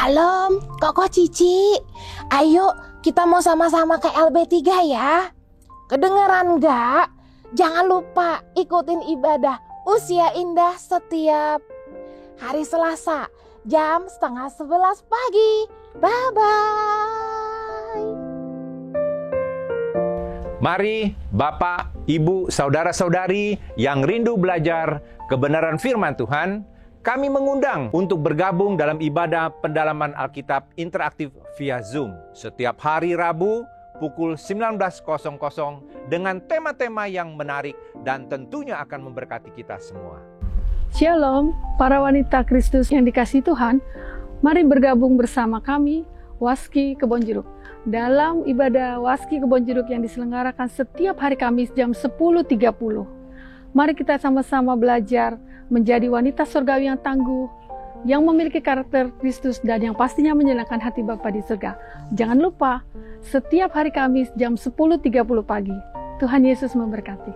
Shalom, Koko Cici. Ayo kita mau sama-sama ke LB3 ya. Kedengeran nggak? Jangan lupa ikutin ibadah Usia Indah setiap hari Selasa jam 10:30 pagi. Bye-bye. Mari Bapak, Ibu, Saudara-saudari yang rindu belajar kebenaran firman Tuhan, kami mengundang untuk bergabung dalam ibadah pendalaman Alkitab interaktif via Zoom setiap hari Rabu pukul 19.00 dengan tema-tema yang menarik dan tentunya akan memberkati kita semua. Shalom, para wanita Kristus yang dikasihi Tuhan, mari bergabung bersama kami, Waski Kebonjeruk, dalam ibadah Waski Kebonjeruk yang diselenggarakan setiap hari Kamis jam 10.30. Mari kita sama-sama belajar menjadi wanita surgawi yang tangguh, yang memiliki karakter Kristus dan yang pastinya menyenangkan hati Bapa di surga. Jangan lupa, setiap hari Kamis jam 10.30 pagi. Tuhan Yesus memberkati.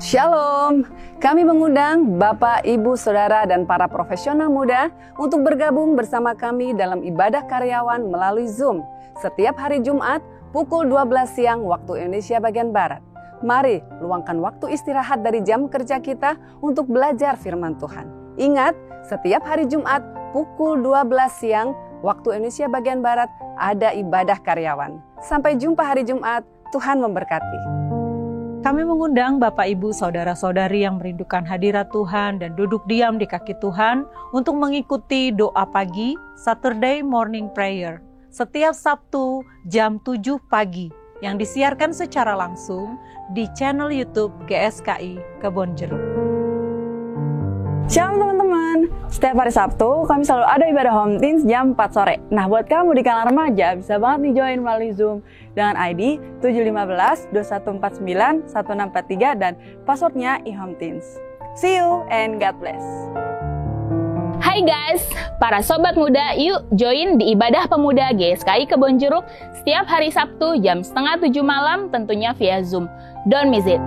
Shalom, kami mengundang Bapak, Ibu, Saudara, dan para profesional muda untuk bergabung bersama kami dalam ibadah karyawan melalui Zoom setiap hari Jumat pukul 12 siang waktu Indonesia bagian Barat. Mari luangkan waktu istirahat dari jam kerja kita untuk belajar firman Tuhan. Ingat, setiap hari Jumat pukul 12 siang waktu Indonesia bagian Barat ada ibadah karyawan. Sampai jumpa hari Jumat, Tuhan memberkati. Kami mengundang Bapak, Ibu, Saudara-saudari yang merindukan hadirat Tuhan dan duduk diam di kaki Tuhan untuk mengikuti doa pagi Saturday Morning Prayer setiap Sabtu jam 7 pagi yang disiarkan secara langsung di channel YouTube GSKI Kebonjeruk. Shalom teman-teman, setiap hari Sabtu kami selalu ada ibadah Home Teens jam 4 sore. Nah buat kamu di kalangan remaja bisa banget nih join melalui Zoom dengan ID 715-2149-1643 dan passwordnya iHomeTeens. See you and God bless. Hai guys, para sobat muda, yuk join di ibadah pemuda GSKI Kebonjeruk setiap hari Sabtu jam 6:30 malam tentunya via Zoom. Don't miss it.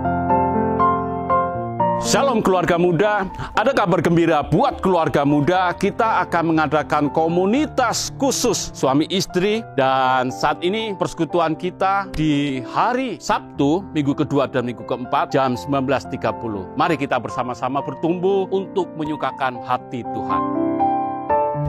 Shalom keluarga muda, ada kabar gembira buat keluarga muda. Kita akan mengadakan komunitas khusus suami istri. Dan saat ini persekutuan kita di hari Sabtu, minggu kedua dan minggu keempat jam 19.30. Mari kita bersama-sama bertumbuh untuk menyukakan hati Tuhan.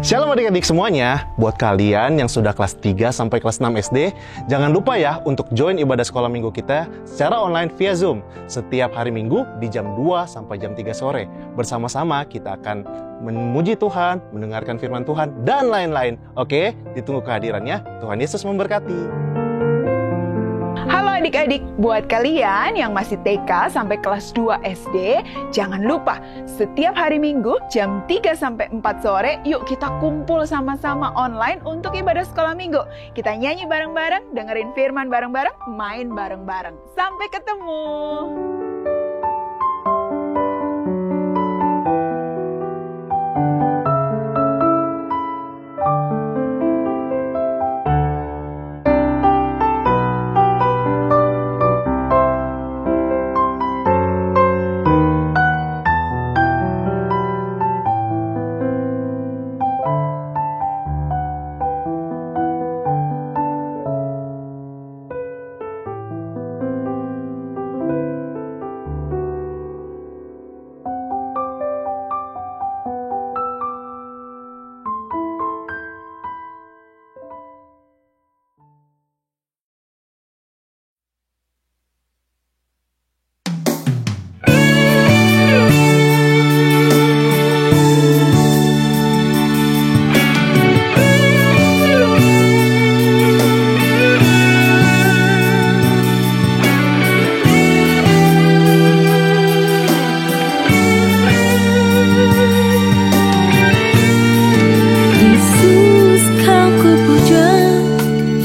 Shalom adik-adik semuanya, buat kalian yang sudah kelas 3 sampai kelas 6 SD, jangan lupa ya untuk join ibadah sekolah minggu kita secara online via Zoom setiap hari Minggu di jam 2 sampai jam 3 sore. Bersama-sama kita akan memuji Tuhan, mendengarkan firman Tuhan, dan lain-lain. Oke, ditunggu kehadirannya. Tuhan Yesus memberkati. Halo adik-adik, buat kalian yang masih TK sampai kelas 2 SD, jangan lupa setiap hari Minggu jam 3 sampai 4 sore, yuk kita kumpul sama-sama online untuk ibadah sekolah minggu. Kita nyanyi bareng-bareng, dengerin firman bareng-bareng, main bareng-bareng. Sampai ketemu!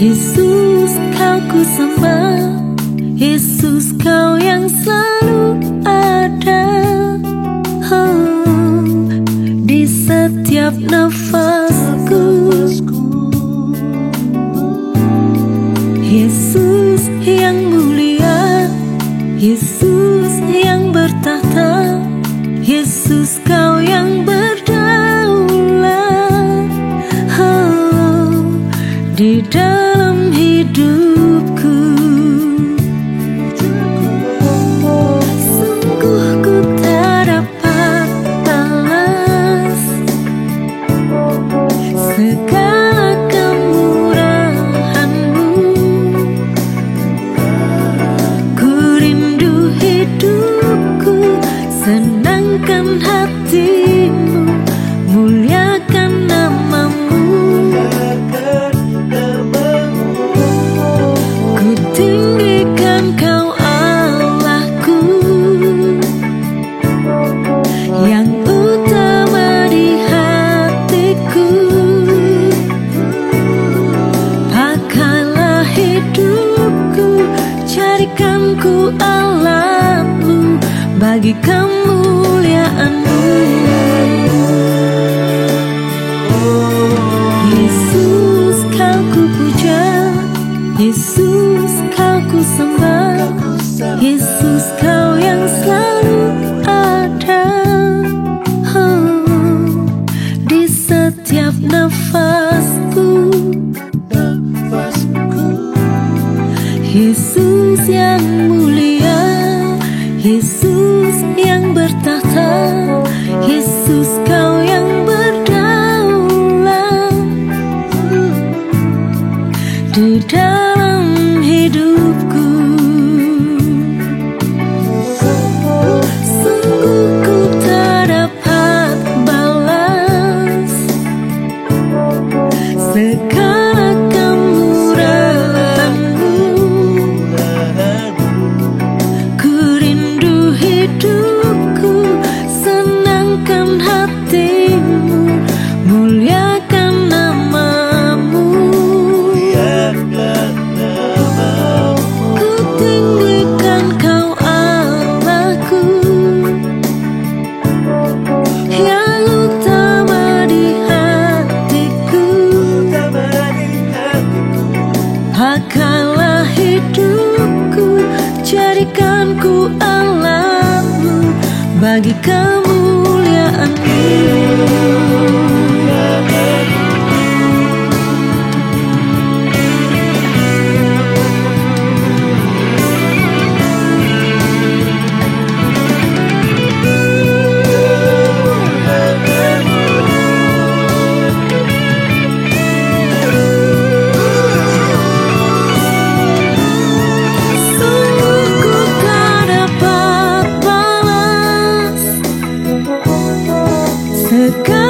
Yesus kau ku sembah, Yesus kau yang selalu ada, di setiap nafasku. Yesus yang mulia, Yesus yang bertahta, Yesus kau yang berdaulat, di dalam hidupku. Sungguh ku tak dapat balas segala kemurahan-Mu. Ku rindu hidupku, senangkan hati-Mu, muliakan nama-Mu. Ku tinggikan Kau Allahku, yang utama di hatiku. Pakailah hidupku, jadikan ku alat-Mu bagi kemuliaan-Mu. Yesus, Kau ku puja, Yesus, Kau ku sembah, Yesus, Kau yang selalu ada, di setiap nafasku. Yesus yang mulia, Yesus yang bertahta, Yesus, Kau yang berdaulat di dalam hidupku. Sungguh ku tak dapat balas segala kemurahan-Mu. Ku rindu hidupku, senangkan hati-Mu, muliakan nama-Mu. Ku tinggikan Kau Allahku, yang utama di hatiku. Pakailah hidupku, jadikan ku alat-Mu bagi kemuliaan-Mu. Sungguh ku tak dapat balas segala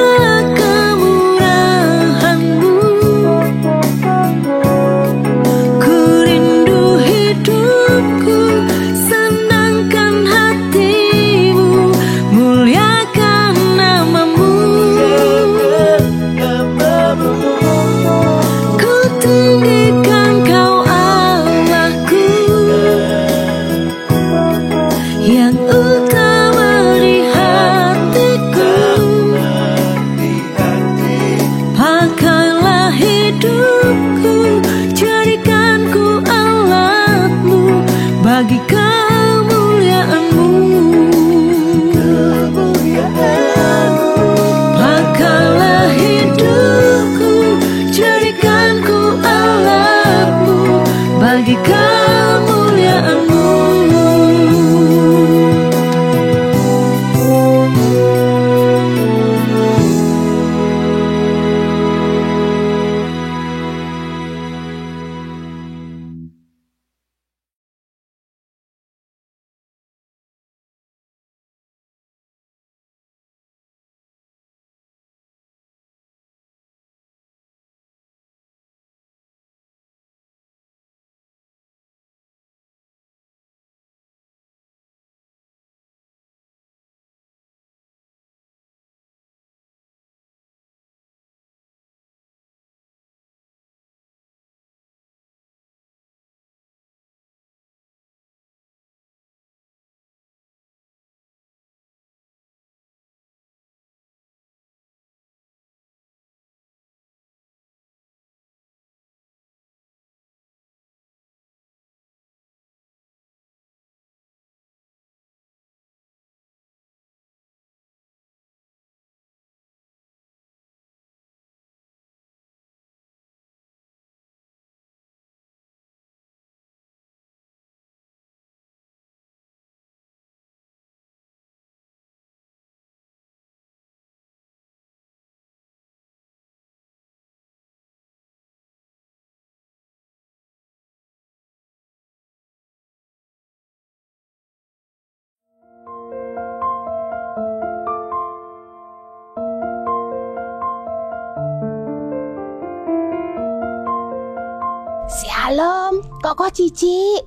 Shalom, Koko Cici.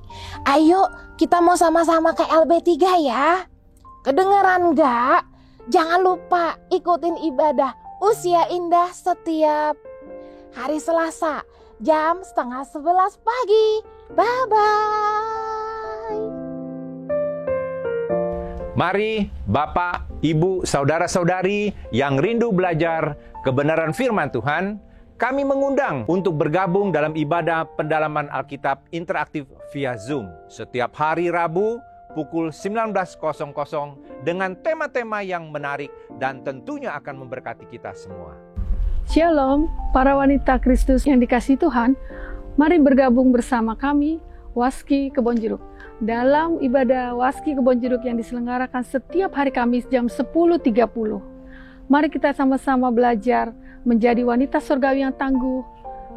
Ayo, kita mau sama-sama ke LB3 ya. Kedengeran nggak? Jangan lupa ikutin ibadah Usia Indah setiap hari Selasa jam 10:30 pagi. Bye-bye. Mari Bapak, Ibu, Saudara-saudari yang rindu belajar kebenaran firman Tuhan, kami mengundang untuk bergabung dalam ibadah pendalaman Alkitab interaktif via Zoom setiap hari Rabu pukul 19.00 dengan tema-tema yang menarik dan tentunya akan memberkati kita semua. Shalom, para wanita Kristus yang dikasihi Tuhan, mari bergabung bersama kami, Waski Kebonjeruk, dalam ibadah Waski Kebonjeruk yang diselenggarakan setiap hari Kamis jam 10.30. Mari kita sama-sama belajar menjadi wanita surgawi yang tangguh,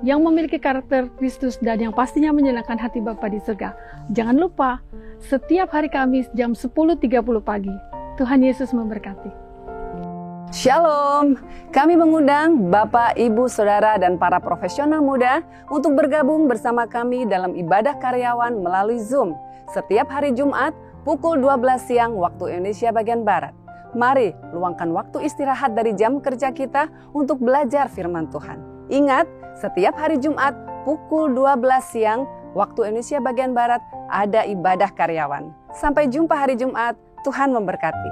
yang memiliki karakter Kristus dan yang pastinya menyenangkan hati Bapa di surga. Jangan lupa, setiap hari Kamis jam 10.30 pagi. Tuhan Yesus memberkati. Shalom, kami mengundang Bapak, Ibu, Saudara, dan para profesional muda untuk bergabung bersama kami dalam ibadah karyawan melalui Zoom setiap hari Jumat pukul 12 siang waktu Indonesia bagian Barat. Mari luangkan waktu istirahat dari jam kerja kita untuk belajar firman Tuhan. Ingat, setiap hari Jumat pukul 12 siang waktu Indonesia bagian Barat ada ibadah karyawan. Sampai jumpa hari Jumat, Tuhan memberkati.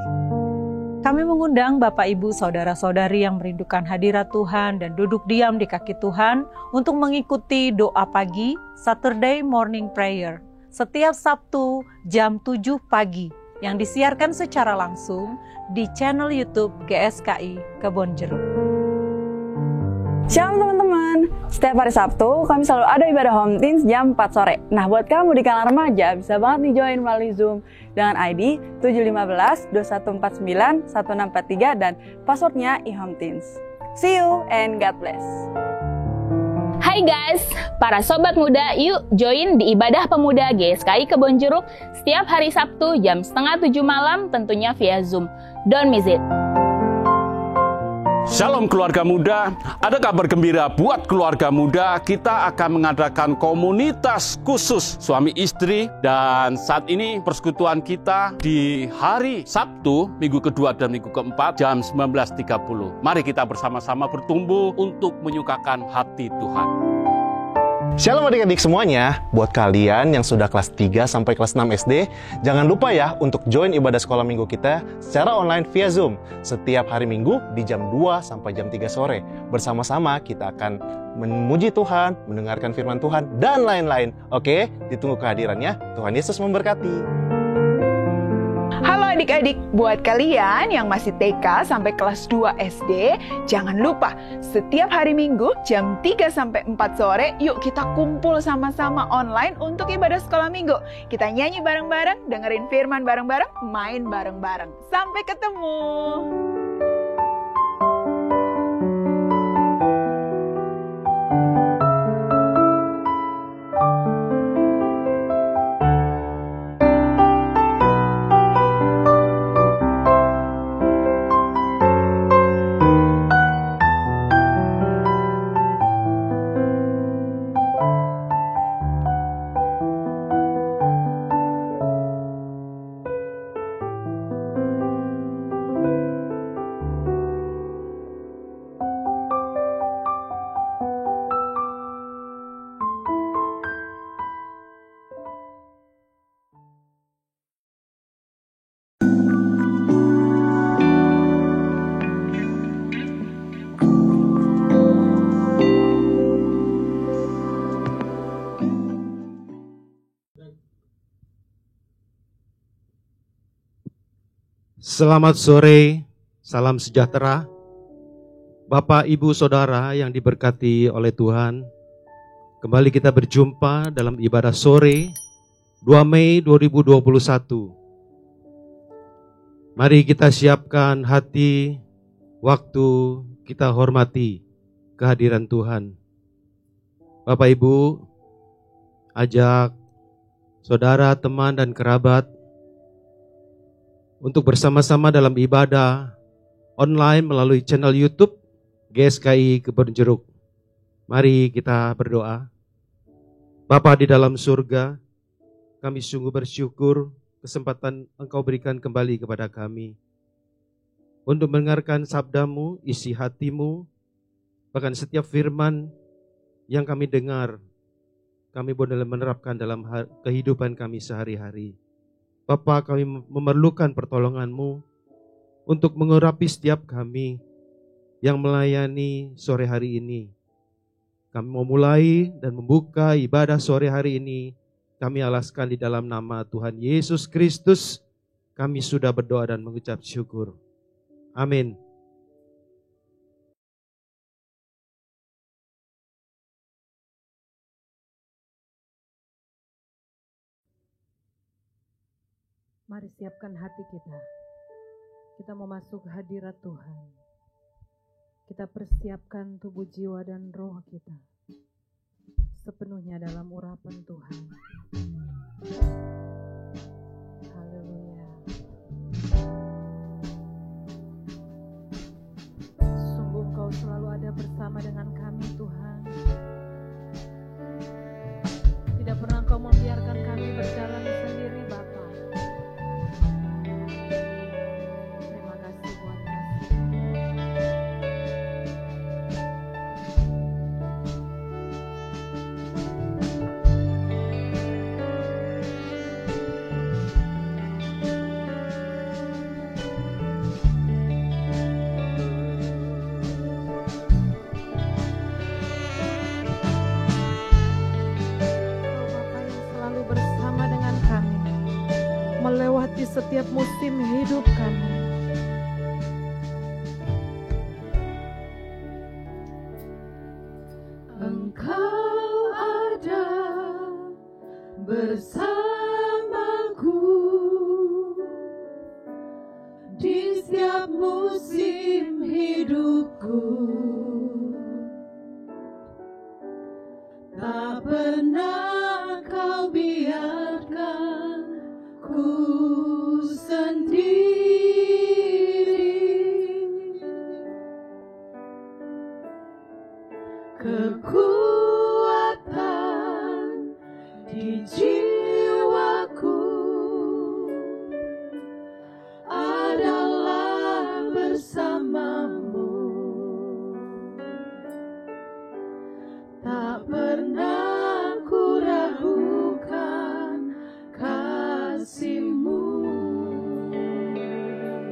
Kami mengundang Bapak, Ibu, Saudara-saudari yang merindukan hadirat Tuhan dan duduk diam di kaki Tuhan untuk mengikuti doa pagi Saturday Morning Prayer setiap Sabtu jam 7 pagi yang disiarkan secara langsung di channel YouTube GSKI Kebonjeruk. Shalom teman-teman, setiap hari Sabtu kami selalu ada ibadah Home Teens jam 4 sore. Nah buat kamu di kalangan remaja bisa banget nih join melalui Zoom dengan ID 715-2149-1643 dan passwordnya iHomeTeens. See you and God bless. Hai guys, para sobat muda, yuk join di ibadah pemuda GSKI Kebonjeruk setiap hari Sabtu jam 6:30 malam tentunya via Zoom. Don't miss it. Shalom keluarga muda, ada kabar gembira buat keluarga muda. Kita akan mengadakan komunitas khusus suami istri. Dan saat ini persekutuan kita di hari Sabtu, minggu kedua dan minggu keempat jam 19.30. Mari kita bersama-sama bertumbuh untuk menyukakan hati Tuhan. Shalom adik-adik semuanya, buat kalian yang sudah kelas 3 sampai kelas 6 SD, jangan lupa ya untuk join ibadah sekolah minggu kita secara online via Zoom setiap hari Minggu di jam 2 sampai jam 3 sore. Bersama-sama kita akan memuji Tuhan, mendengarkan firman Tuhan, dan lain-lain. Oke, ditunggu kehadirannya. Tuhan Yesus memberkati. Halo adik-adik, buat kalian yang masih TK sampai kelas 2 SD, jangan lupa setiap hari Minggu jam 3 sampai 4 sore, yuk kita kumpul sama-sama online untuk ibadah sekolah minggu. Kita nyanyi bareng-bareng, dengerin firman bareng-bareng, main bareng-bareng. Sampai ketemu! Selamat sore, salam sejahtera. Bapak, Ibu, Saudara yang diberkati oleh Tuhan. Kembali kita berjumpa dalam ibadah sore 2 Mei 2021. Mari kita siapkan hati, waktu kita hormati kehadiran Tuhan. Bapak, Ibu, ajak saudara, teman, dan kerabat untuk bersama-sama dalam ibadah online melalui channel YouTube GSKI Kebonjeruk. Mari kita berdoa. Bapa di dalam surga, kami sungguh bersyukur kesempatan Engkau berikan kembali kepada kami untuk mendengarkan sabda-Mu, isi hati-Mu, bahkan setiap firman yang kami dengar, kami boleh menerapkan dalam kehidupan kami sehari-hari. Bapa, kami memerlukan pertolongan-Mu untuk mengurapi setiap kami yang melayani sore hari ini. Kami mau mulai dan membuka ibadah sore hari ini. Kami alaskan di dalam nama Tuhan Yesus Kristus. Kami sudah berdoa dan mengucap syukur. Amin. Mari siapkan hati kita. Kita mau masuk hadirat Tuhan. Kita persiapkan tubuh, jiwa, dan roh kita sepenuhnya dalam urapan Tuhan. Haleluya. Sungguh Engkau selalu ada bersama dengan kami, Tuhan. Tidak pernah Engkau membiarkan kami berjalan sendiri, Bapa. Setiap musim hidup kami. Engkau ada bersamaku di setiap musim hidupku. Tak pernah Kau biarkan ku sendiri. Kekuatan di jiwaku adalah bersamamu. Tak pernah ku ragukan kasih-Mu.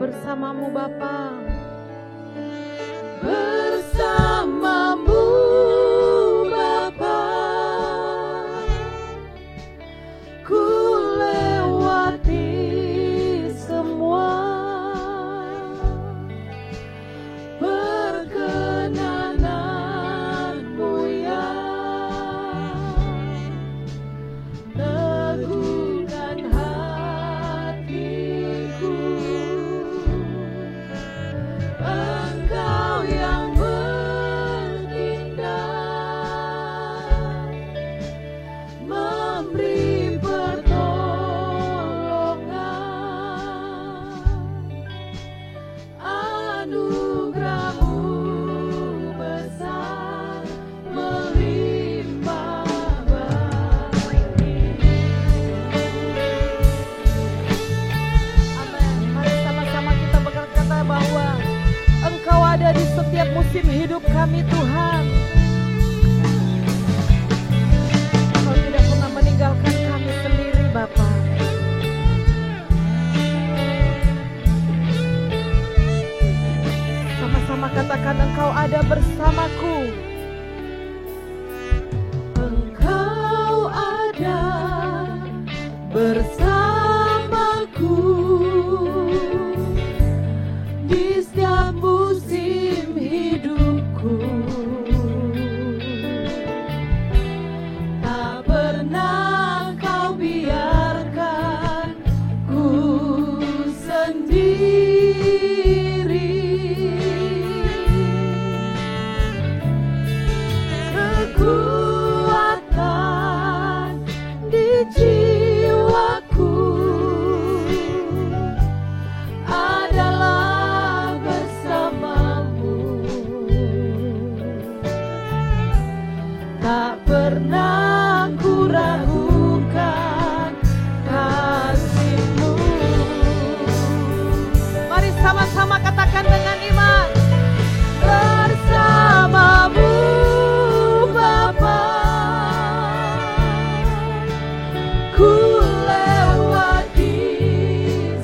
Bersamamu Bapa, bersamamu Bapa, ku lewati semua perkenanan-Mu yang teguhkan hatiku. Engkau yang bertindak, memberi pertolongan, anugerah-Mu besar melimpah bagi. Amin. Mari sama-sama kita berkata bahwa Engkau ada di setiap musim hidup kami, Tuhan. Engkau tidak pernah meninggalkan kami sendiri, Bapa. Sama-sama katakan, Engkau ada bersamaku. Engkau ada bersamaku di setiap musim hidupku. Tak pernah Kau biarkan ku sendiri. Kekuatan di jiwaku adalah bersamamu. Tak pernah ku Sama-sama katakan dengan iman. Bersamamu Bapa, ku lewati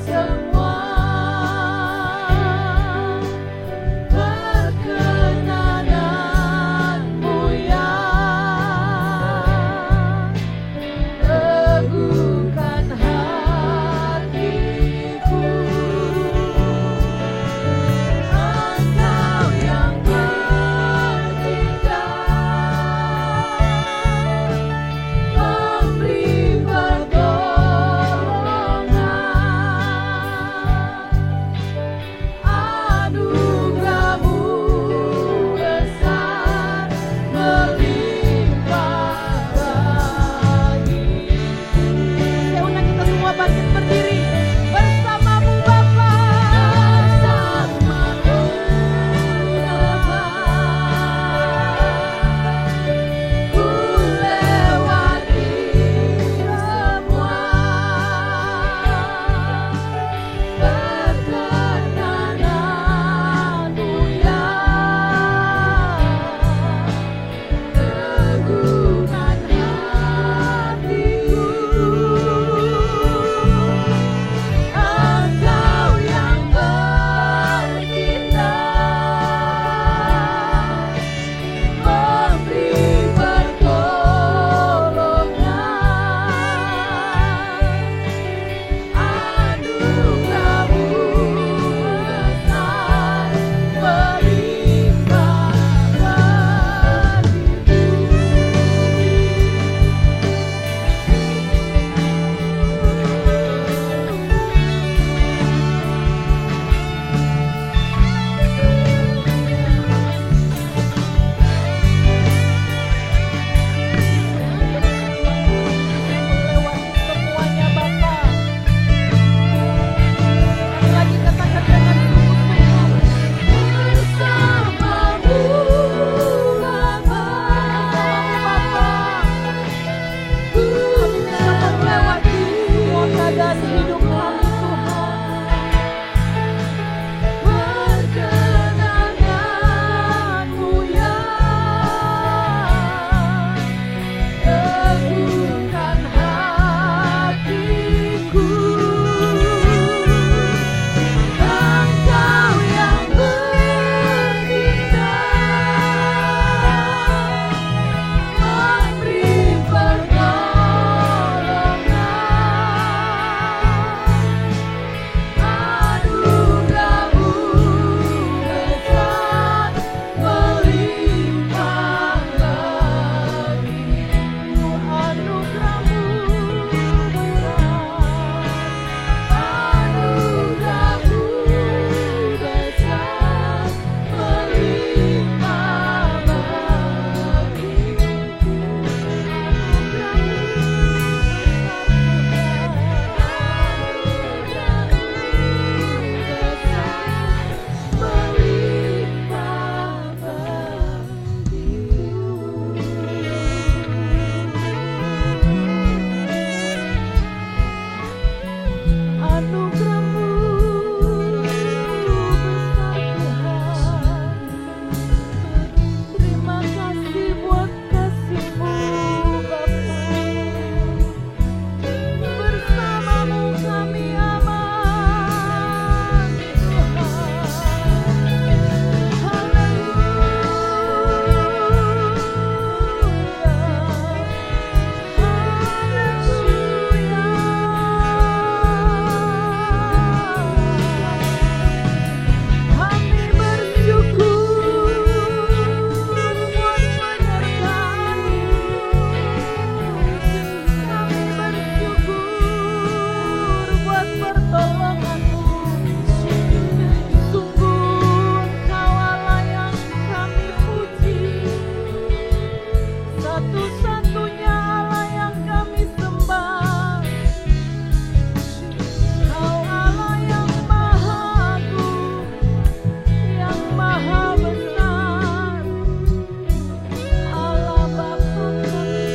semua perkenananmu yang teguhkan hatiku. Engkau yang bertindak, memberi pertolongan. Anugerahmu besar melimpah bagiku. Ya undang kita semua bangkit berdiri. Bersamamu Bapa, bersamamu Bapa, ku lewati semua perkenananmu yang teguhkan hatiku. Engkau yang bertindak, memberi pertolongan. Anugerahmu besar melimpah melewati semuanya Bapa. Sekali lagi katakan dengan sungguh-sungguh. Bersamamu Bapa, ku melewati semua keadaan hidup kami Tuhan. Perkenananmu yang teguhkan hatiku. Engkau yang bertindak, memberi pertolongan. Anugerahmu besar melimpah bagiku. Anugerahmu besar melimpah Anugerahmu besar Tuhan. Terima kasih buat kasih-Mu Bapa. Bersamamu kami aman Tuhan. Kami bersyukur buat penyertaan-Mu. Kami bersyukur buat pertolongan-Mu. Sungguh Engkau Allah yang kami puji, satu-satunya Allah yang kami sembah. Kau Allah yang maha agung, yang maha besar, Allah Bapa kami.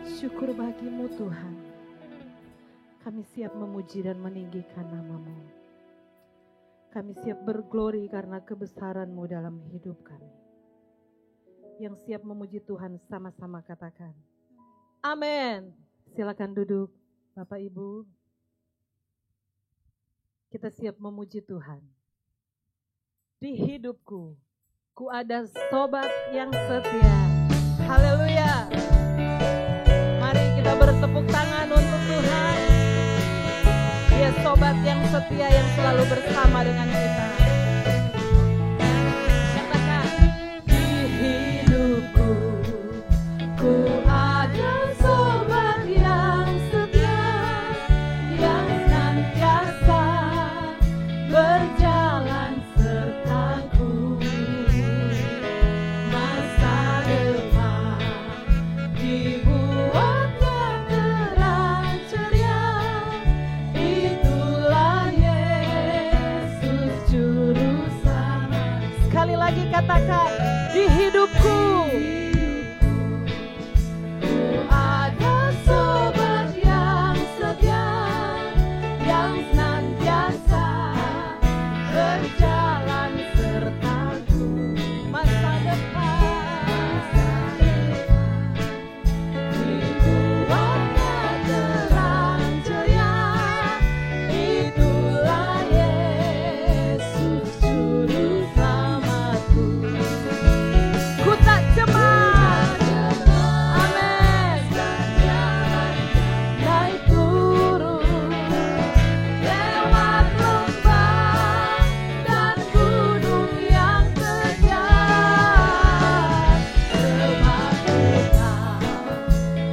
Syukur bagi-Mu Tuhan. Kami siap memuji dan meninggikan nama-Mu. Kami siap berglori karena kebesaran-Mu dalam hidup kami. Yang siap memuji Tuhan sama-sama katakan, amin. Silakan duduk Bapak Ibu. Kita siap memuji Tuhan. Di hidupku, ku ada sobat yang setia. Haleluya. Mari kita bertepuk tangan untuk Tuhan. Dia sobat yang setia yang selalu bersama dengan kita. Katakan, di hidupku, ku ada sobat yang setia, yang senantiasa berjalan sertaku. Masa depan dibuatnya terang ceria. Itulah Yesus juru selamat. Sekali lagi katakan, di hidupku ku ada sobat yang setia, yang senantiasa berjalan sertaku. Masa depan dibuatnya terang ceria. Itulah Yesus juru selamatku. Ku tak cemas, amin. Naik turun lewat lembah dan gunung yang terjal. Sebab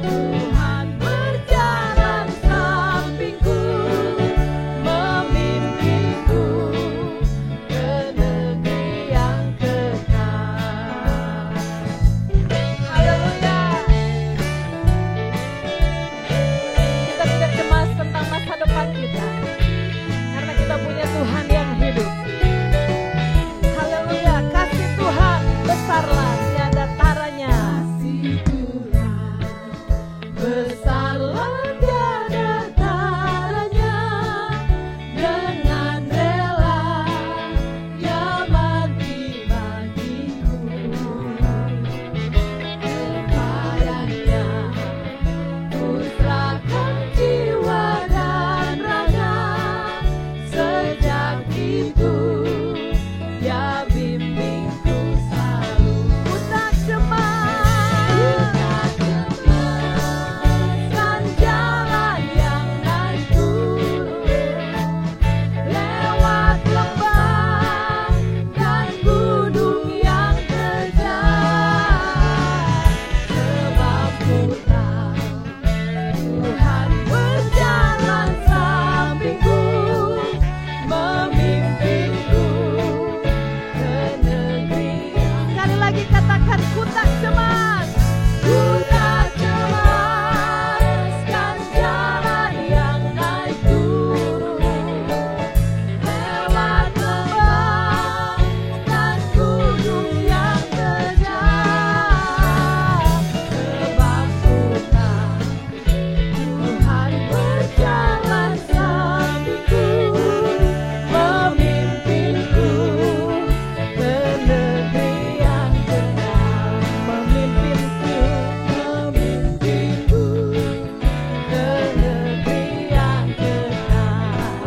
Tuhan berjalan sampingku, memimpinku ke negeri yang kekal. Haleluya. Kita tidak cemas tentang masa depan kita, karena kita punya Tuhan yang hidup. Haleluya. Kasih Tuhan besarlah tiada taranya. Kasih Tuhan besarlah tiada taranya. Dengan rela Dia mati bagiku. Kepadanya ku serahkan jiwa dan raga. Sejak itu Dia bimbingku selalu. Ku tak cemas, kan jalan yang naik turun lewat lembah dan gunung yang terjal. Sebab ku tahu Tuhan berjalan sampingku, memimpinku ke negeri. Sekali lagi katakan, ku tak cemas. Ku tak cemas, kan jalan yang naik turun lewat lembah dan gunung yang terjal. Sebab ku tahu Tuhan berjalan sampingku, memimpinku ke negeri yang kekal. Memimpinku ke negeri yang kekal.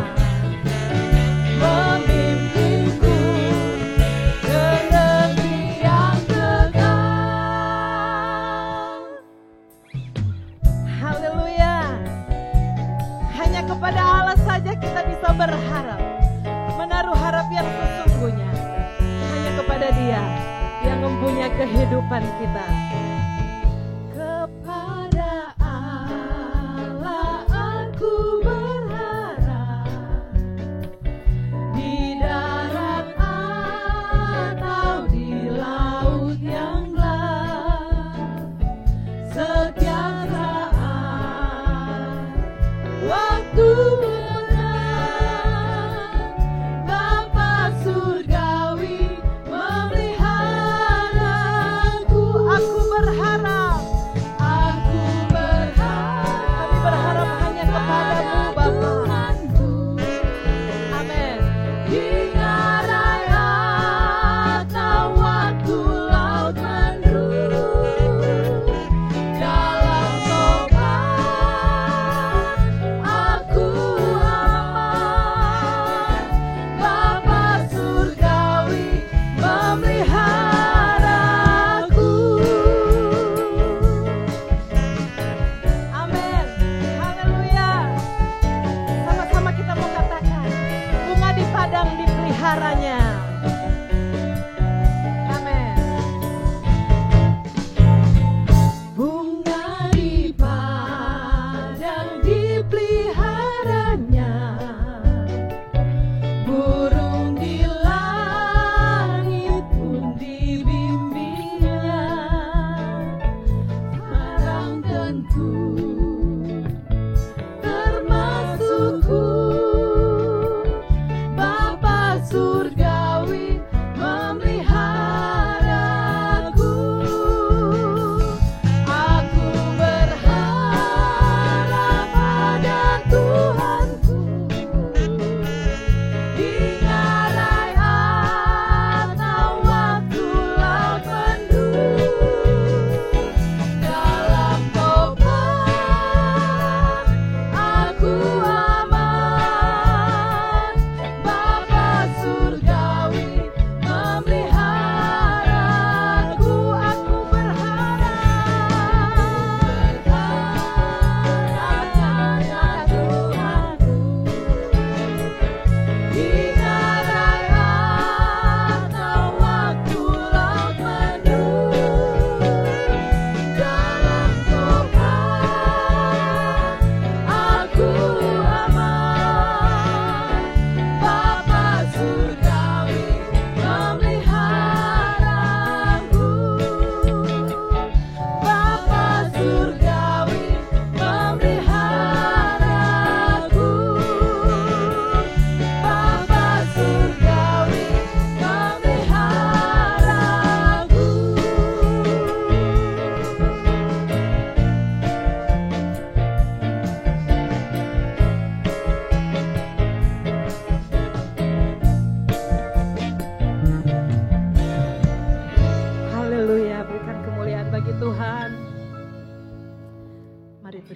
Memimpinku ke negeri yang kekal. Haleluya. Hanya kepada Allah saja kita bisa berharap, menaruh harap yang sesungguhnya. Hanya kepada Dia yang mempunyai kehidupan kita. Kepada Allah aku berharap, di darat atau di laut yang gelap. Setiap saat waktu Bapa surgawi memeliharaku. Aku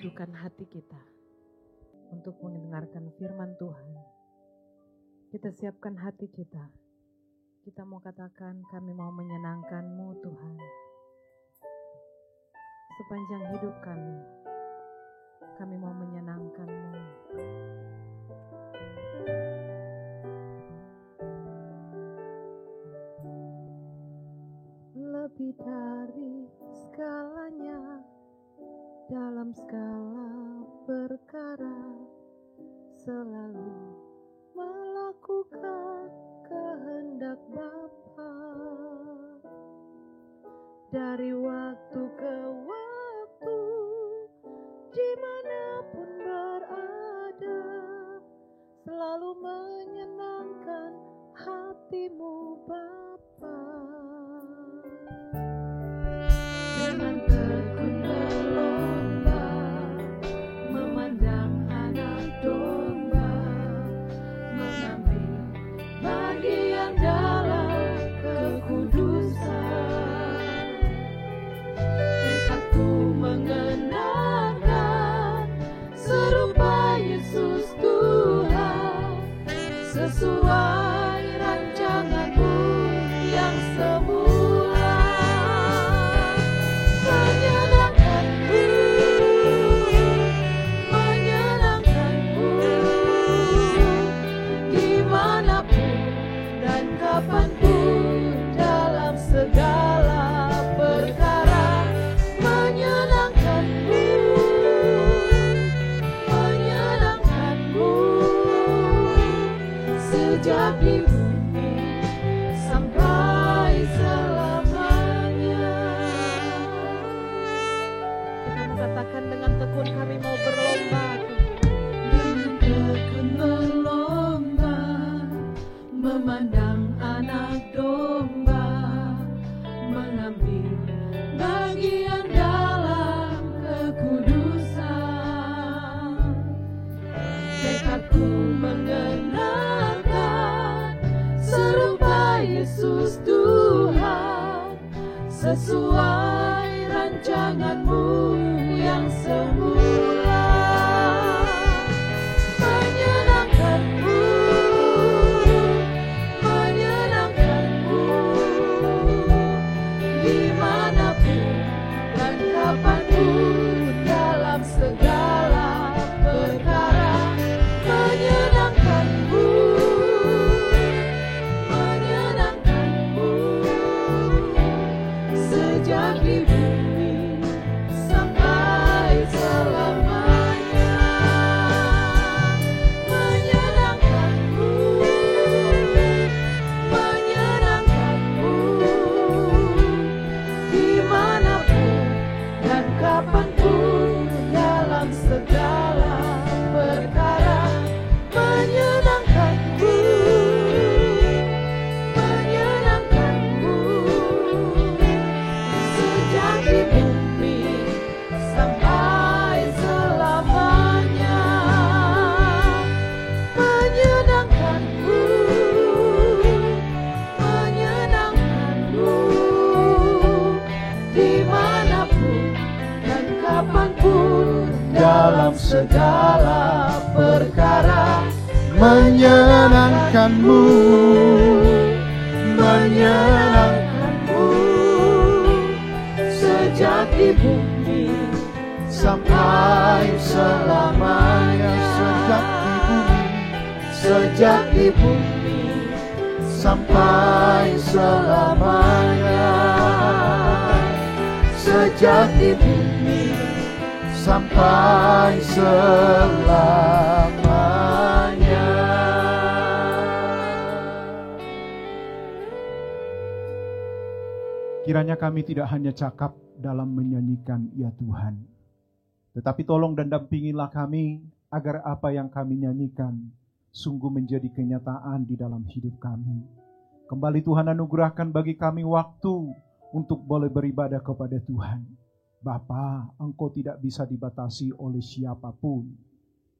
tundukkan hati kita untuk mendengarkan firman Tuhan. Kita siapkan hati kita. Kita mau katakan, kami mau menyenangkan-Mu Tuhan. Sepanjang hidup kami mau menyenangkan-Mu. Lebih dari segalanya, dalam segala perkara, selalu melakukan kehendak Bapa. Dari waktu ke waktu, dimanapun berada, selalu menyenangkan hati-Mu Bapa. Dengan tekun berlomba, memandang anak domba, mengambil bagian dalam kekudusan. Tekadku mengenalkan serupa Yesus Tuhan, sesuai rancangan-Mu yang semula. Menyenangkan-Mu, menyenangkan-Mu, dimanapun dan kapanpun, dalam segala perkara. Menyenangkan-Mu, menyenangkan-Mu, sejak di bumi sampai selamanya. Kita mengatakan dengan tekun kami mau berlomba. Dengan tekun berlomba, memandang anak domba, mengambil bagian dalam kekudusan. Tekadku mengenalkan serupa Yesus Tuhan, sesuai rancangan-Mu yang semula. Menyenangkan-Mu, menyenangkan-Mu, dimanapun dan kapanpun, dalam segala perkara. Menyenangkan-Mu, menyenangkan-Mu, sejak di bumi sampai selamanya. Menyenangkan-Mu, menyenangkan-Mu, dimanapun dan kapanpun, dalam segala perkara. Menyenangkan-Mu, menyenangkan-Mu, sejak di bumi sampai selamanya. Menyenangkan-Mu, menyenangkan-Mu, dimanapun dan kapanpun, dalam segala perkara. Menyenangkan-Mu, menyenangkan-Mu, sejak di bumi sampai selamanya. Sejak di bumi Sampai selamanya. Sejak di bumi sampai selamanya. Kiranya kami tidak hanya cakap dalam menyanyikan ya Tuhan, tetapi tolong dan dampingilah kami agar apa yang kami nyanyikan sungguh menjadi kenyataan di dalam hidup kami. Kembali Tuhan anugerahkan bagi kami waktu untuk boleh beribadah kepada Tuhan. Bapa, Engkau tidak bisa dibatasi oleh siapapun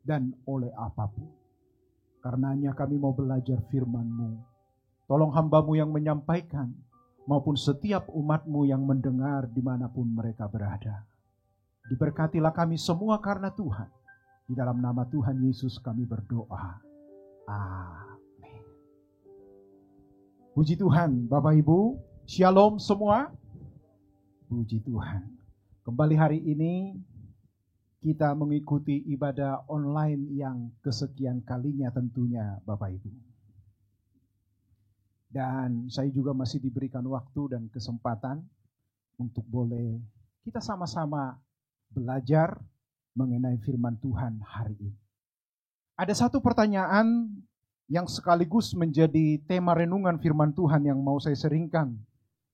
dan oleh apapun. Karenanya kami mau belajar firman-Mu. Tolong hamba-Mu yang menyampaikan maupun setiap umat-Mu yang mendengar dimanapun mereka berada. Diberkatilah kami semua karena Tuhan. Di dalam nama Tuhan Yesus kami berdoa. Amin. Puji Tuhan, Bapak Ibu. Shalom semua. Puji Tuhan. Kembali hari ini kita mengikuti ibadah online yang kesekian kalinya tentunya Bapak Ibu. Dan saya juga masih diberikan waktu dan kesempatan untuk boleh kita sama-sama belajar mengenai firman Tuhan hari ini. Ada satu pertanyaan yang sekaligus menjadi tema renungan firman Tuhan yang mau saya seringkan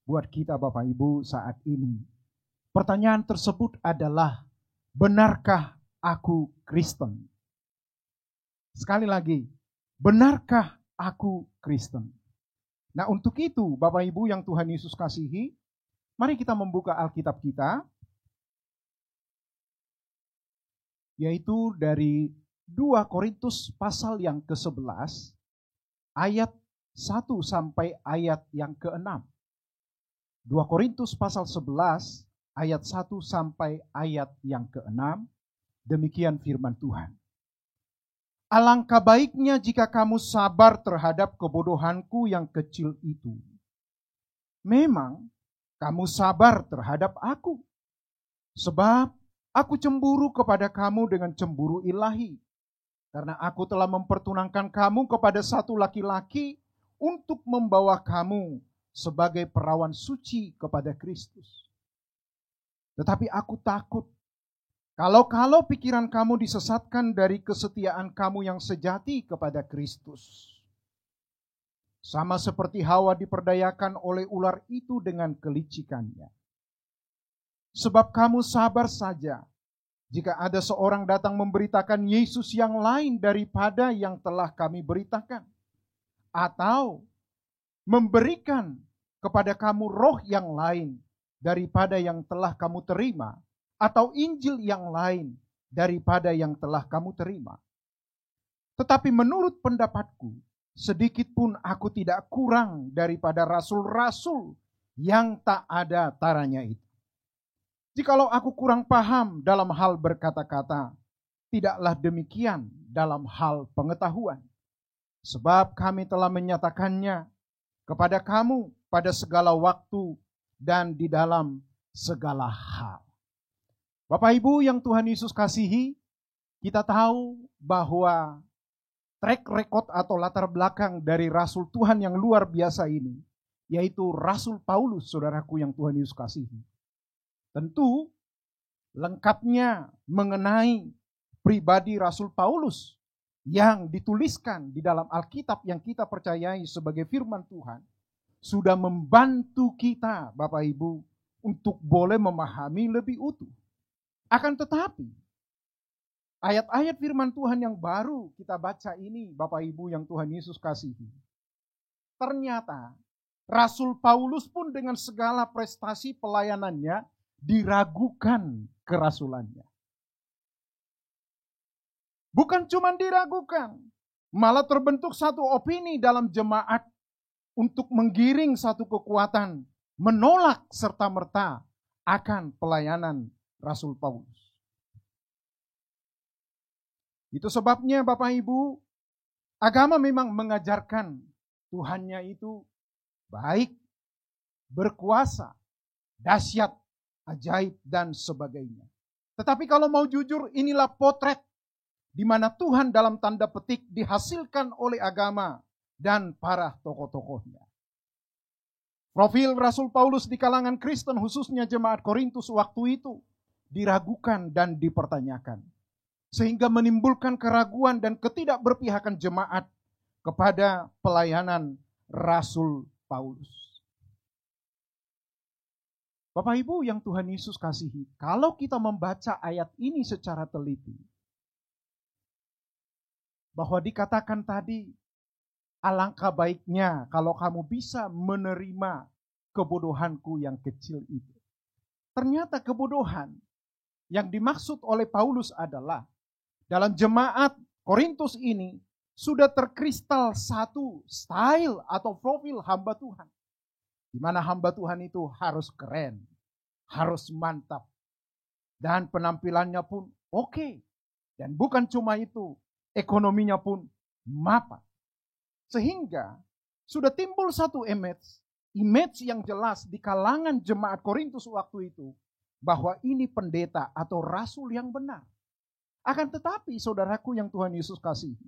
buat kita Bapak Ibu saat ini. Pertanyaan tersebut adalah, benarkah aku Kristen? Sekali lagi, benarkah aku Kristen? Nah, untuk itu Bapak Ibu yang Tuhan Yesus kasihi, mari kita membuka Alkitab kita, yaitu dari 2 Korintus pasal yang ke-11, ayat 1 sampai ayat yang ke-6. 2 Korintus pasal 11, ayat 1 sampai ayat yang ke-6, demikian firman Tuhan. Alangkah baiknya jika kamu sabar terhadap kebodohanku yang kecil itu. Memang kamu sabar terhadap aku, sebab aku cemburu kepada kamu dengan cemburu ilahi, karena aku telah mempertunangkan kamu kepada satu laki-laki untuk membawa kamu sebagai perawan suci kepada Kristus. Tetapi aku takut, kalau pikiran kamu disesatkan dari kesetiaan kamu yang sejati kepada Kristus. Sama seperti Hawa diperdayakan oleh ular itu dengan kelicikannya. Sebab kamu sabar saja jika ada seorang datang memberitakan Yesus yang lain daripada yang telah kami beritakan, atau memberikan kepada kamu roh yang lain daripada yang telah kamu terima, atau Injil yang lain daripada yang telah kamu terima. Tetapi menurut pendapatku, sedikit pun aku tidak kurang daripada rasul-rasul yang tak ada taranya itu. Jikalau aku kurang paham dalam hal berkata-kata, tidaklah demikian dalam hal pengetahuan. Sebab kami telah menyatakannya kepada kamu pada segala waktu dan di dalam segala hal. Bapak Ibu yang Tuhan Yesus kasihi, kita tahu bahwa track record atau latar belakang dari Rasul Tuhan yang luar biasa ini, yaitu Rasul Paulus, saudaraku yang Tuhan Yesus kasihi. Tentu lengkapnya mengenai pribadi Rasul Paulus yang dituliskan di dalam Alkitab yang kita percayai sebagai firman Tuhan sudah membantu kita, Bapak Ibu, untuk boleh memahami lebih utuh. Akan tetapi, ayat-ayat firman Tuhan yang baru kita baca ini, Bapak Ibu yang Tuhan Yesus kasihi, ternyata Rasul Paulus pun dengan segala prestasi pelayanannya diragukan kerasulannya. Bukan cuma diragukan, malah terbentuk satu opini dalam jemaat untuk menggiring satu kekuatan menolak serta-merta akan pelayanan Rasul Paulus. Itu sebabnya Bapak Ibu, agama memang mengajarkan Tuhannya itu baik, berkuasa, dahsyat, ajaib, dan sebagainya. Tetapi kalau mau jujur, inilah potret di mana Tuhan dalam tanda petik dihasilkan oleh agama dan para tokoh-tokohnya. Profil Rasul Paulus di kalangan Kristen, khususnya jemaat Korintus waktu itu, diragukan dan dipertanyakan. Sehingga menimbulkan keraguan dan ketidakberpihakan jemaat kepada pelayanan Rasul Paulus. Bapak Ibu yang Tuhan Yesus kasihi, kalau kita membaca ayat ini secara teliti, bahwa dikatakan tadi, alangkah baiknya kalau kamu bisa menerima kebodohanku yang kecil itu. Ternyata kebodohan yang dimaksud oleh Paulus adalah, dalam jemaat Korintus ini, sudah terkristal satu style atau profil hamba Tuhan. Di mana hamba Tuhan itu harus keren, harus mantap. Dan penampilannya pun oke. Dan bukan cuma itu, ekonominya pun mapan. Sehingga sudah timbul satu image yang jelas di kalangan jemaat Korintus waktu itu, bahwa ini pendeta atau rasul yang benar. Akan tetapi saudaraku yang Tuhan Yesus kasihi,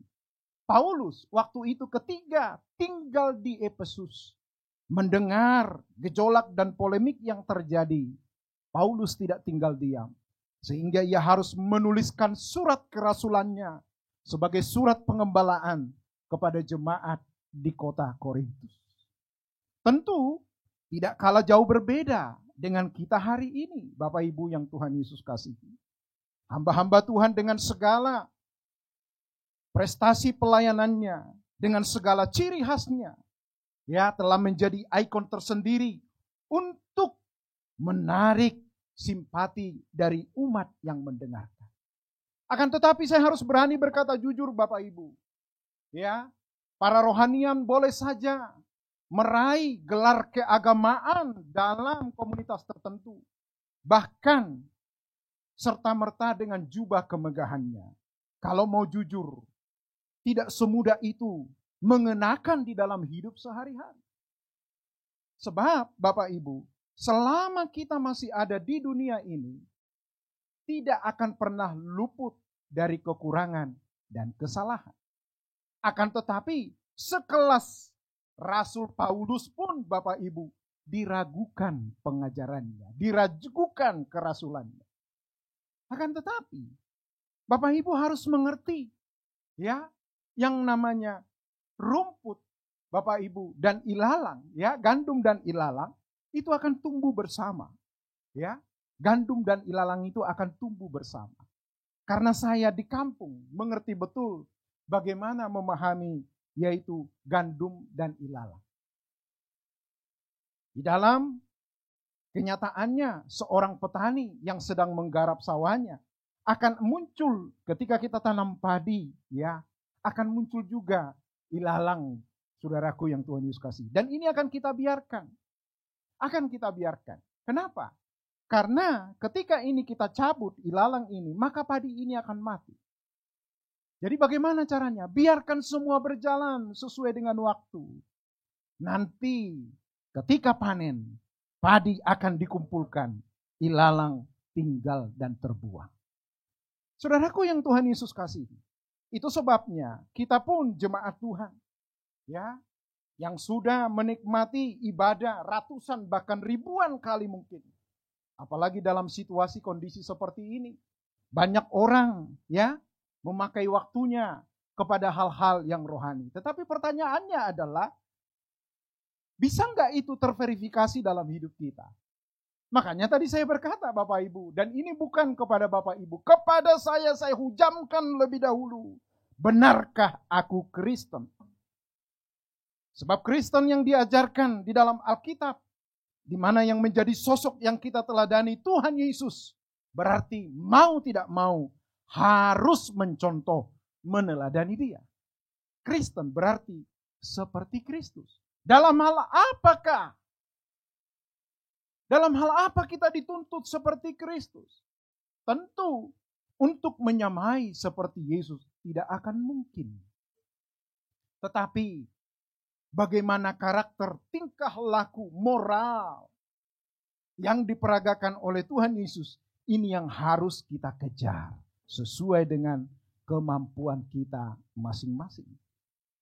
Paulus waktu itu ketika tinggal di Efesus, mendengar gejolak dan polemik yang terjadi, Paulus tidak tinggal diam. Sehingga ia harus menuliskan surat kerasulannya sebagai surat pengembalaan kepada jemaat di kota Korintus. Tentu tidak kalah jauh berbeda dengan kita hari ini, Bapak Ibu yang Tuhan Yesus kasihi. Hamba-hamba Tuhan dengan segala prestasi pelayanannya, dengan segala ciri khasnya, ya telah menjadi ikon tersendiri untuk menarik simpati dari umat yang mendengarkan. Akan tetapi saya harus berani berkata jujur Bapak Ibu. Ya, para rohanian boleh saja meraih gelar keagamaan dalam komunitas tertentu. Bahkan serta-merta dengan jubah kemegahannya. Kalau mau jujur, tidak semudah itu mengenakan di dalam hidup sehari-hari. Sebab Bapak Ibu, selama kita masih ada di dunia ini, tidak akan pernah luput dari kekurangan dan kesalahan. Akan tetapi, sekelas Rasul Paulus pun Bapak Ibu, diragukan pengajarannya, diragukan kerasulannya. Akan tetapi, Bapak Ibu harus mengerti, ya, yang namanya rumput, Bapak Ibu, dan ilalang, ya, gandum dan ilalang, itu akan tumbuh bersama. Ya, gandum dan ilalang itu akan tumbuh bersama. Karena saya di kampung mengerti betul bagaimana memahami yaitu gandum dan ilalang. Di dalam kenyataannya seorang petani yang sedang menggarap sawahnya akan muncul ketika kita tanam padi, ya, akan muncul juga ilalang, saudaraku yang Tuhan Yesus kasih. Dan ini akan kita biarkan. Akan kita biarkan. Kenapa? Karena ketika ini kita cabut ilalang ini, maka padi ini akan mati. Jadi bagaimana caranya? Biarkan semua berjalan sesuai dengan waktu. Nanti ketika panen, padi akan dikumpulkan, ilalang tinggal dan terbuang. Saudaraku yang Tuhan Yesus kasihi, itu sebabnya kita pun jemaat Tuhan, ya, yang sudah menikmati ibadah ratusan bahkan ribuan kali mungkin. Apalagi dalam situasi kondisi seperti ini. Banyak orang, ya, memakai waktunya kepada hal-hal yang rohani. Tetapi pertanyaannya adalah, bisa nggak itu terverifikasi dalam hidup kita? Makanya tadi saya berkata Bapak Ibu, dan ini bukan kepada Bapak Ibu, kepada saya hujamkan lebih dahulu. Benarkah aku Kristen? Sebab Kristen yang diajarkan di dalam Alkitab, di mana yang menjadi sosok yang kita teladani Tuhan Yesus, berarti mau tidak mau harus mencontoh, meneladani Dia. Kristen berarti seperti Kristus. Dalam hal apakah? Dalam hal apa kita dituntut seperti Kristus? Tentu untuk menyamai seperti Yesus tidak akan mungkin. Tetapi bagaimana karakter, tingkah laku, moral yang diperagakan oleh Tuhan Yesus, ini yang harus kita kejar sesuai dengan kemampuan kita masing-masing.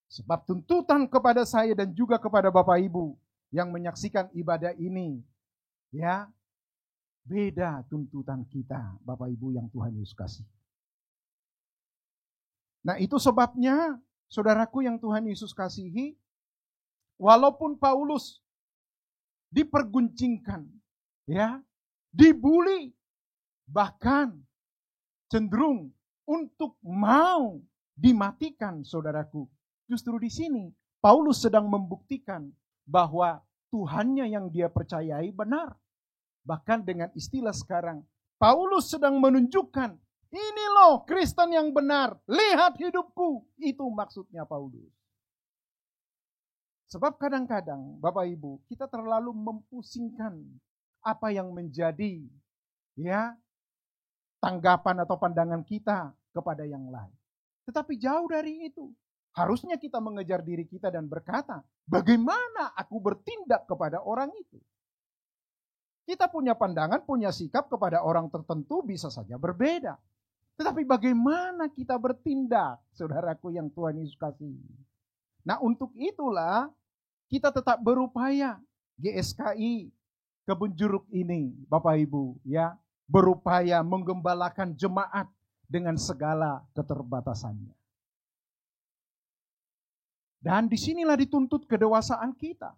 Sebab tuntutan kepada saya dan juga kepada Bapak Ibu yang menyaksikan ibadah ini, ya, beda tuntutan kita, Bapak Ibu yang Tuhan Yesus kasih. Nah, itu sebabnya, saudaraku yang Tuhan Yesus kasihi, walaupun Paulus diperguncingkan, ya, dibuli, bahkan cenderung untuk mau dimatikan, saudaraku. Justru di sini Paulus sedang membuktikan bahwa Tuhannya yang dia percayai benar. Bahkan dengan istilah sekarang, Paulus sedang menunjukkan, ini loh Kristen yang benar, lihat hidupku. Itu maksudnya Paulus. Sebab kadang-kadang Bapak Ibu, kita terlalu mempusingkan apa yang menjadi, ya, tanggapan atau pandangan kita kepada yang lain. Tetapi jauh dari itu. Harusnya kita mengejar diri kita dan berkata, bagaimana aku bertindak kepada orang itu? Kita punya pandangan, punya sikap kepada orang tertentu bisa saja berbeda. Tetapi bagaimana kita bertindak, saudaraku yang Tuhan Yesus kasihi? Nah, untuk itulah kita tetap berupaya, GSKI Kebun Jeruk ini, Bapak Ibu, ya, berupaya menggembalakan jemaat dengan segala keterbatasannya. Dan disinilah dituntut kedewasaan kita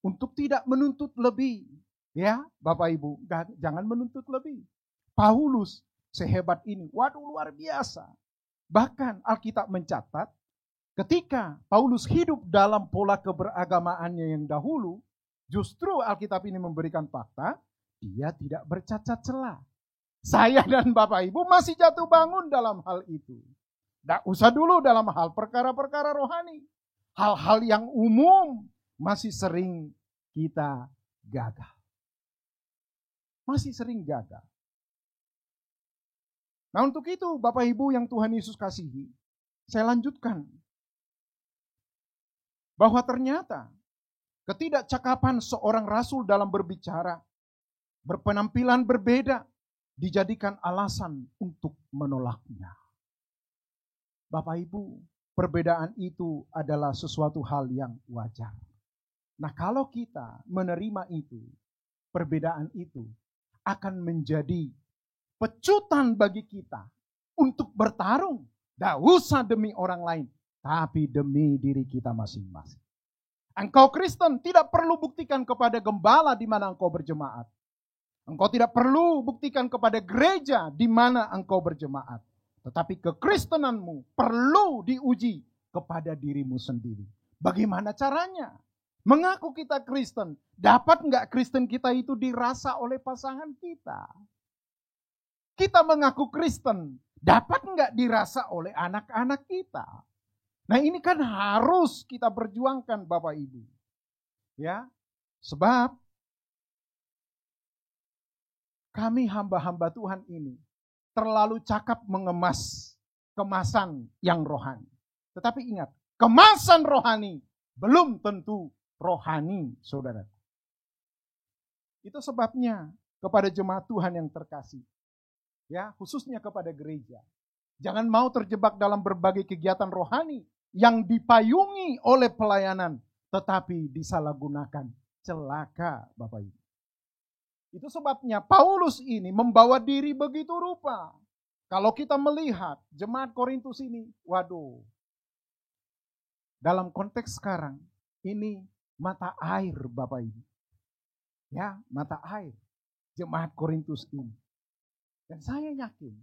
untuk tidak menuntut lebih, ya, Bapak Ibu, jangan menuntut lebih. Paulus sehebat ini, waduh luar biasa. Bahkan Alkitab mencatat ketika Paulus hidup dalam pola keberagamaannya yang dahulu, justru Alkitab ini memberikan fakta, dia tidak bercacat celah. Saya dan Bapak Ibu masih jatuh bangun dalam hal itu. Tidak usah dulu dalam hal perkara-perkara rohani. Hal-hal yang umum masih sering kita gagal. Masih sering gagal. Nah, untuk itu Bapak Ibu yang Tuhan Yesus kasihi, saya lanjutkan. Bahwa ternyata ketidakcakapan seorang rasul dalam berbicara, berpenampilan berbeda, dijadikan alasan untuk menolaknya. Bapak Ibu, perbedaan itu adalah sesuatu hal yang wajar. Nah, kalau kita menerima itu, perbedaan itu akan menjadi pecutan bagi kita untuk bertarung. Tidak usah demi orang lain, tapi demi diri kita masing-masing. Engkau Kristen tidak perlu buktikan kepada gembala di mana engkau berjemaat. Engkau tidak perlu buktikan kepada gereja di mana engkau berjemaat. Tetapi kekristenanmu perlu diuji kepada dirimu sendiri. Bagaimana caranya? Mengaku kita Kristen. Dapat enggak Kristen kita itu dirasa oleh pasangan kita? Kita mengaku Kristen. Dapat enggak dirasa oleh anak-anak kita? Nah, ini kan harus kita perjuangkan Bapak Ibu. Ya, sebab kami hamba-hamba Tuhan ini terlalu cakap mengemas kemasan yang rohani. Tetapi ingat, kemasan rohani belum tentu rohani, saudara. Itu sebabnya kepada jemaat Tuhan yang terkasih, ya, khususnya kepada gereja, jangan mau terjebak dalam berbagai kegiatan rohani yang dipayungi oleh pelayanan, tetapi disalahgunakan. Celaka, Bapak Ibu. Itu sebabnya Paulus ini membawa diri begitu rupa. Kalau kita melihat jemaat Korintus ini, waduh, dalam konteks sekarang, ini mata air Bapak Ibu. Ya, mata air jemaat Korintus ini. Dan saya yakin,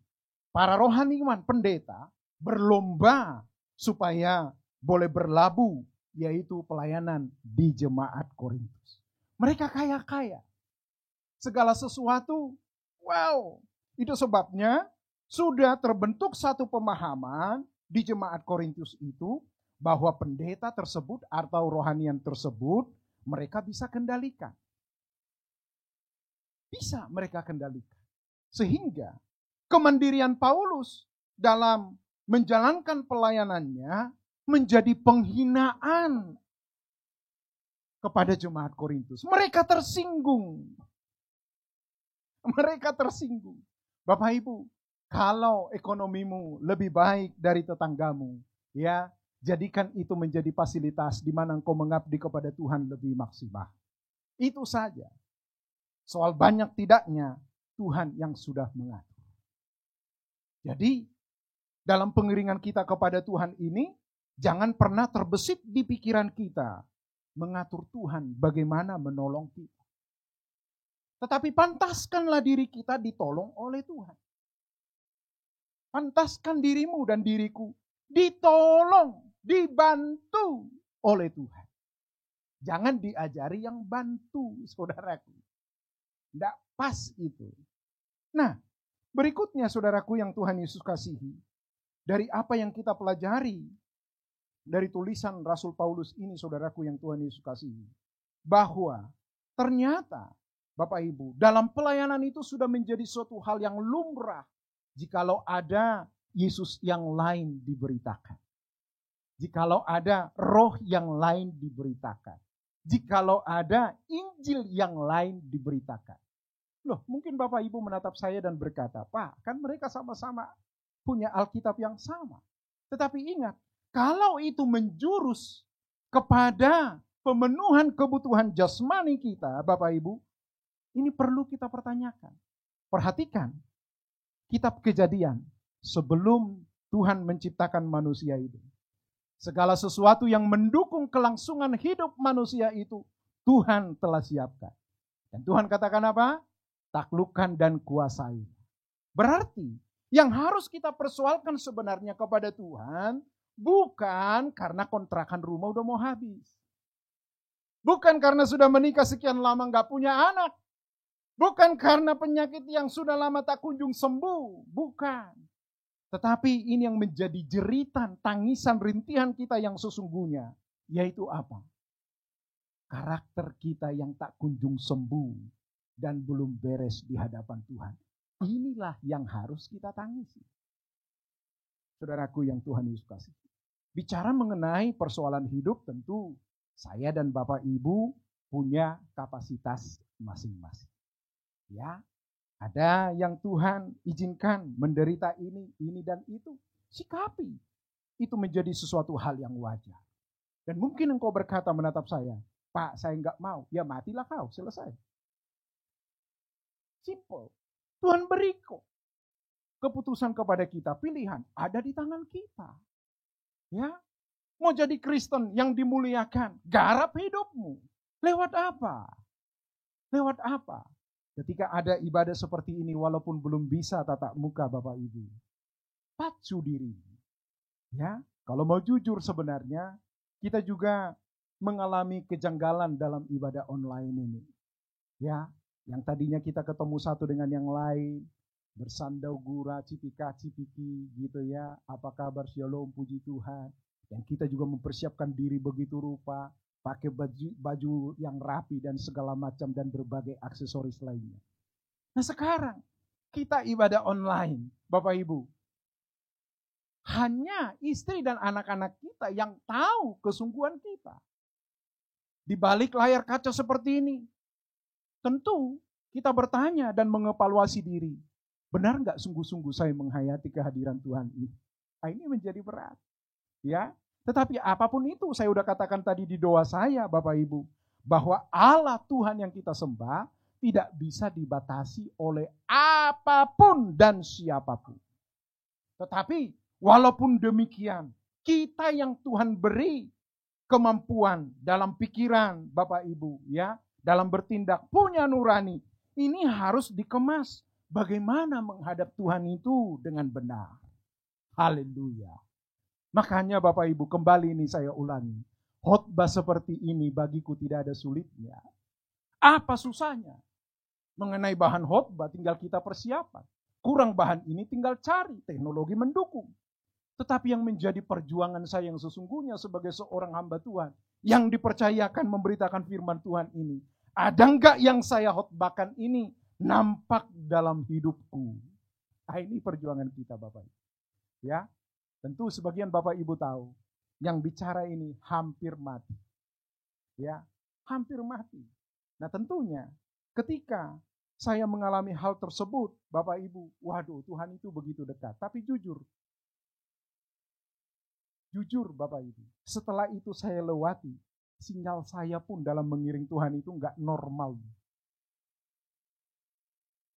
para rohaniwan pendeta berlomba supaya boleh berlabuh, yaitu pelayanan di jemaat Korintus. Mereka kaya-kaya. Segala sesuatu, wow. Itu sebabnya sudah terbentuk satu pemahaman di jemaat Korintus itu, bahwa pendeta tersebut atau rohanian tersebut, mereka bisa kendalikan. Bisa mereka kendalikan. Sehingga kemandirian Paulus dalam menjalankan pelayanannya menjadi penghinaan kepada jemaat Korintus. Mereka tersinggung. Mereka tersinggung. Bapak Ibu, kalau ekonomimu lebih baik dari tetanggamu, ya, jadikan itu menjadi fasilitas di mana engkau mengabdi kepada Tuhan lebih maksimal. Itu saja. Soal banyak tidaknya, Tuhan yang sudah mengatur. Jadi, dalam pengiringan kita kepada Tuhan ini, jangan pernah terbesit di pikiran kita mengatur Tuhan bagaimana menolong kita. Tetapi pantaskanlah diri kita ditolong oleh Tuhan. Pantaskan dirimu dan diriku ditolong, dibantu oleh Tuhan. Jangan diajari yang bantu, saudaraku. Tidak pas itu. Nah, berikutnya saudaraku yang Tuhan Yesus kasihi, dari apa yang kita pelajari dari tulisan Rasul Paulus ini, saudaraku yang Tuhan Yesus kasihi, bahwa ternyata Bapak Ibu, dalam pelayanan itu sudah menjadi suatu hal yang lumrah Jikalau ada Yesus yang lain diberitakan. Jikalau ada roh yang lain diberitakan. Jikalau ada Injil yang lain diberitakan. Loh, mungkin Bapak Ibu menatap saya dan berkata, Pak, kan mereka sama-sama punya Alkitab yang sama. Tetapi ingat, kalau itu menjurus kepada pemenuhan kebutuhan jasmani kita, Bapak Ibu, ini perlu kita pertanyakan. Perhatikan, kitab Kejadian sebelum Tuhan menciptakan manusia itu. Segala sesuatu yang mendukung kelangsungan hidup manusia itu Tuhan telah siapkan. Dan Tuhan katakan apa? Taklukkan dan kuasai. Berarti yang harus kita persoalkan sebenarnya kepada Tuhan bukan karena kontrakan rumah udah mau habis. Bukan karena sudah menikah sekian lama gak punya anak. Bukan karena penyakit yang sudah lama tak kunjung sembuh. Bukan. Tetapi ini yang menjadi jeritan, tangisan, rintihan kita yang sesungguhnya. Yaitu apa? Karakter kita yang tak kunjung sembuh dan belum beres di hadapan Tuhan. Inilah yang harus kita tangisi. Saudaraku yang Tuhan Yesus kasih. Bicara mengenai persoalan hidup, tentu saya dan Bapak Ibu punya kapasitas masing-masing. Ya, ada yang Tuhan izinkan menderita ini dan itu. Sikapi. Itu menjadi sesuatu hal yang wajar. Dan mungkin engkau berkata menatap saya, Pak, saya enggak mau. Ya matilah kau, selesai. Simple. Tuhan beri kok keputusan kepada kita, pilihan ada di tangan kita. Ya, mau jadi Kristen yang dimuliakan, garap hidupmu. Lewat apa? Lewat apa? Ketika ada ibadah seperti ini, walaupun belum bisa tatap muka Bapak Ibu, pacu diri. Ya, kalau mau jujur sebenarnya, kita juga mengalami kejanggalan dalam ibadah online ini. Ya, yang tadinya kita ketemu satu dengan yang lain, bersandau gura, cipika-cipiki gitu ya. Apa kabar, shalom, puji Tuhan. Dan kita juga mempersiapkan diri begitu rupa, pakai baju yang rapi dan segala macam dan berbagai aksesoris lainnya. Nah sekarang kita ibadah online, Bapak Ibu. Hanya istri dan anak-anak kita yang tahu kesungguhan kita. Di balik layar kaca seperti ini, tentu kita bertanya dan mengevaluasi diri. Benar nggak sungguh-sungguh saya menghayati kehadiran Tuhan ini? Nah, ini menjadi berat. Ya, tetapi apapun itu saya udah katakan tadi di doa saya Bapak Ibu. Bahwa Allah Tuhan yang kita sembah tidak bisa dibatasi oleh apapun dan siapapun. Tetapi walaupun demikian, kita yang Tuhan beri kemampuan dalam pikiran Bapak Ibu ya, dalam bertindak punya nurani, ini harus dikemas. Bagaimana menghadap Tuhan itu dengan benar. Haleluya. Makanya Bapak Ibu kembali ini saya ulangi. Khotbah seperti ini bagiku tidak ada sulitnya. Apa susahnya? Mengenai bahan khotbah tinggal kita persiapan. Kurang bahan ini tinggal cari, teknologi mendukung. Tetapi yang menjadi perjuangan saya yang sesungguhnya sebagai seorang hamba Tuhan. Yang dipercayakan memberitakan firman Tuhan ini. Ada enggak yang saya khotbahkan ini nampak dalam hidupku? Nah, ini perjuangan kita Bapak Ibu. Ya, tentu sebagian Bapak Ibu tahu, yang bicara ini hampir mati. Ya, hampir mati. Nah tentunya ketika saya mengalami hal tersebut, Bapak Ibu, waduh Tuhan itu begitu dekat. Tapi jujur Bapak Ibu, setelah itu saya lewati, sinyal saya pun dalam mengiring Tuhan itu enggak normal.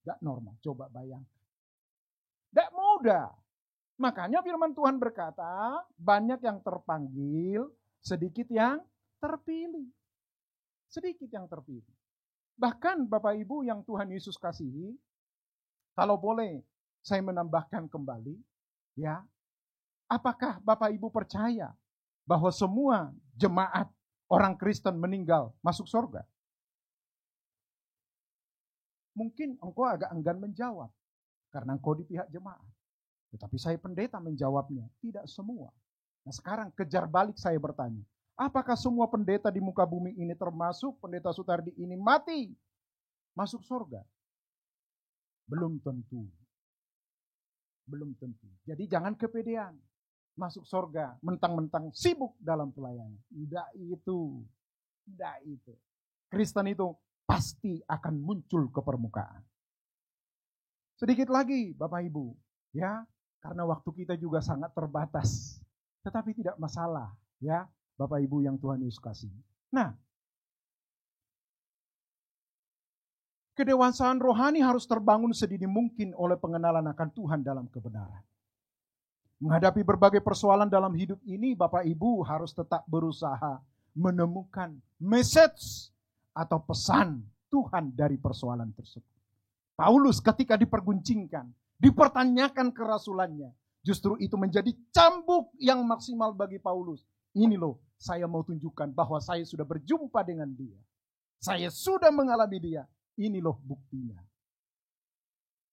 Enggak normal, coba bayangkan. Enggak mudah. Makanya firman Tuhan berkata, banyak yang terpanggil, sedikit yang terpilih. Sedikit yang terpilih. Bahkan Bapak Ibu yang Tuhan Yesus kasihi, kalau boleh saya menambahkan kembali, ya, apakah Bapak Ibu percaya bahwa semua jemaat orang Kristen meninggal masuk surga? Mungkin engkau agak enggan menjawab, karena engkau di pihak jemaat. Tetapi saya pendeta menjawabnya, tidak semua. Nah sekarang kejar balik saya bertanya, apakah semua pendeta di muka bumi ini termasuk pendeta Sutardi ini mati masuk surga? Belum tentu. Belum tentu. Jadi jangan kepedean. Masuk surga, mentang-mentang sibuk dalam pelayanan. Tidak itu. Tidak itu. Kristen itu pasti akan muncul ke permukaan. Sedikit lagi Bapak Ibu, ya, karena waktu kita juga sangat terbatas. Tetapi tidak masalah, ya, Bapak Ibu yang Tuhan Yesus kasih. Nah, kedewasaan rohani harus terbangun sedini mungkin oleh pengenalan akan Tuhan dalam kebenaran. Menghadapi berbagai persoalan dalam hidup ini, Bapak Ibu harus tetap berusaha menemukan message atau pesan Tuhan dari persoalan tersebut. Paulus ketika diperguncingkan, dipertanyakan kerasulannya, justru itu menjadi cambuk yang maksimal bagi Paulus. Ini loh, saya mau tunjukkan bahwa saya sudah berjumpa dengan dia. Saya sudah mengalami dia. Ini loh buktinya.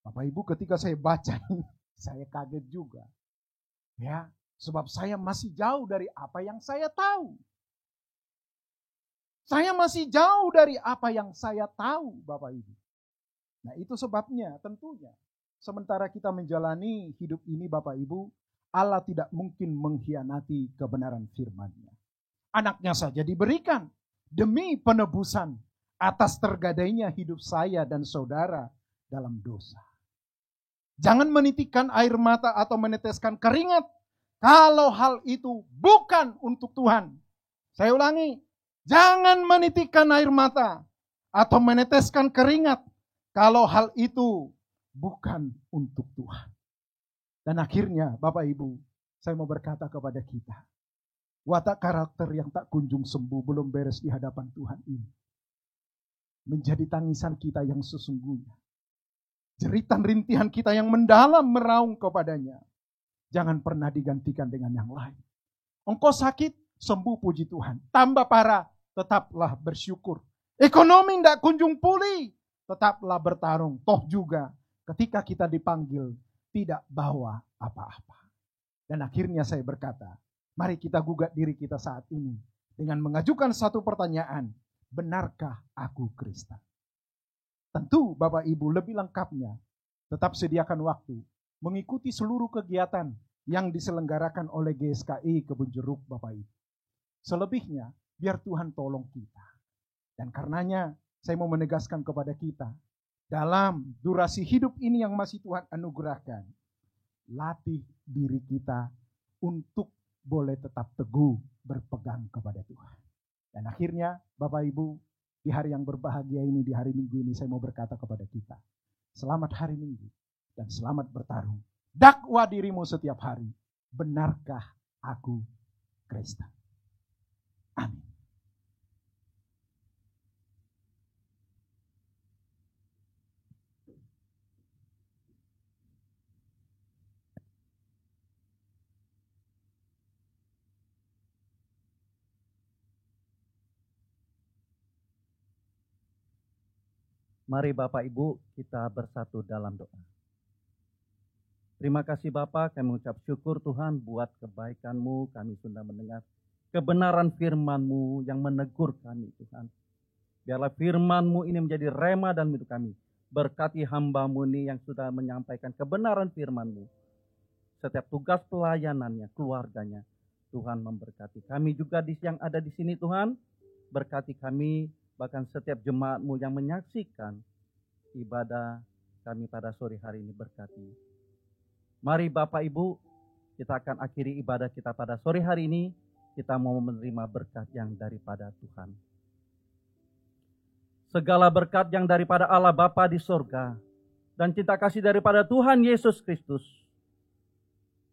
Bapak Ibu, ketika saya baca ini, saya kaget juga. Ya, sebab saya masih jauh dari apa yang saya tahu. Saya masih jauh dari apa yang saya tahu, Bapak Ibu. Nah, itu sebabnya tentunya sementara kita menjalani hidup ini, Bapak Ibu, Allah tidak mungkin mengkhianati kebenaran firman-Nya. Anaknya saja diberikan demi penebusan atas tergadainya hidup saya dan saudara dalam dosa. Jangan menitikkan air mata atau meneteskan keringat kalau hal itu bukan untuk Tuhan. Saya ulangi, jangan menitikkan air mata atau meneteskan keringat kalau hal itu bukan untuk Tuhan. Dan akhirnya Bapak Ibu, saya mau berkata kepada kita, watak karakter yang tak kunjung sembuh belum beres di hadapan Tuhan ini menjadi tangisan kita yang sesungguhnya. Jeritan rintihan kita yang mendalam meraung kepadanya. Jangan pernah digantikan dengan yang lain. Engkau sakit, sembuh puji Tuhan. Tambah parah, tetaplah bersyukur. Ekonomi tidak kunjung pulih, tetaplah bertarung. Toh juga ketika kita dipanggil, tidak bawa apa-apa. Dan akhirnya saya berkata, mari kita gugat diri kita saat ini dengan mengajukan satu pertanyaan. Benarkah aku Kristen? Tentu Bapak Ibu lebih lengkapnya tetap sediakan waktu mengikuti seluruh kegiatan yang diselenggarakan oleh GSKI Kebun Jeruk Bapak Ibu. Selebihnya biar Tuhan tolong kita. Dan karenanya saya mau menegaskan kepada kita dalam durasi hidup ini yang masih Tuhan anugerahkan, latih diri kita untuk boleh tetap teguh berpegang kepada Tuhan. Dan akhirnya Bapak Ibu, di hari yang berbahagia ini, di hari Minggu ini saya mau berkata kepada kita, selamat hari Minggu dan selamat bertarung. Dakwa dirimu setiap hari, benarkah aku Kristen? Amin. Mari Bapak Ibu kita bersatu dalam doa. Terima kasih Bapak, kami mengucap syukur Tuhan buat kebaikan-Mu, kami sudah mendengar kebenaran firman-Mu yang menegur kami Tuhan. Biarlah firman-Mu ini menjadi rema dan hidup kami. Berkati hamba-Mu ini yang sudah menyampaikan kebenaran firman-Mu. Setiap tugas pelayanannya, keluarganya, Tuhan memberkati. Kami juga yang ada di sini Tuhan, berkati kami, bahkan setiap jemaat-Mu yang menyaksikan ibadah kami pada sore hari ini berkati. Mari Bapak Ibu, kita akan akhiri ibadah kita pada sore hari ini. Kita mau menerima berkat yang daripada Tuhan. Segala berkat yang daripada Allah Bapa di sorga, dan cinta kasih daripada Tuhan Yesus Kristus,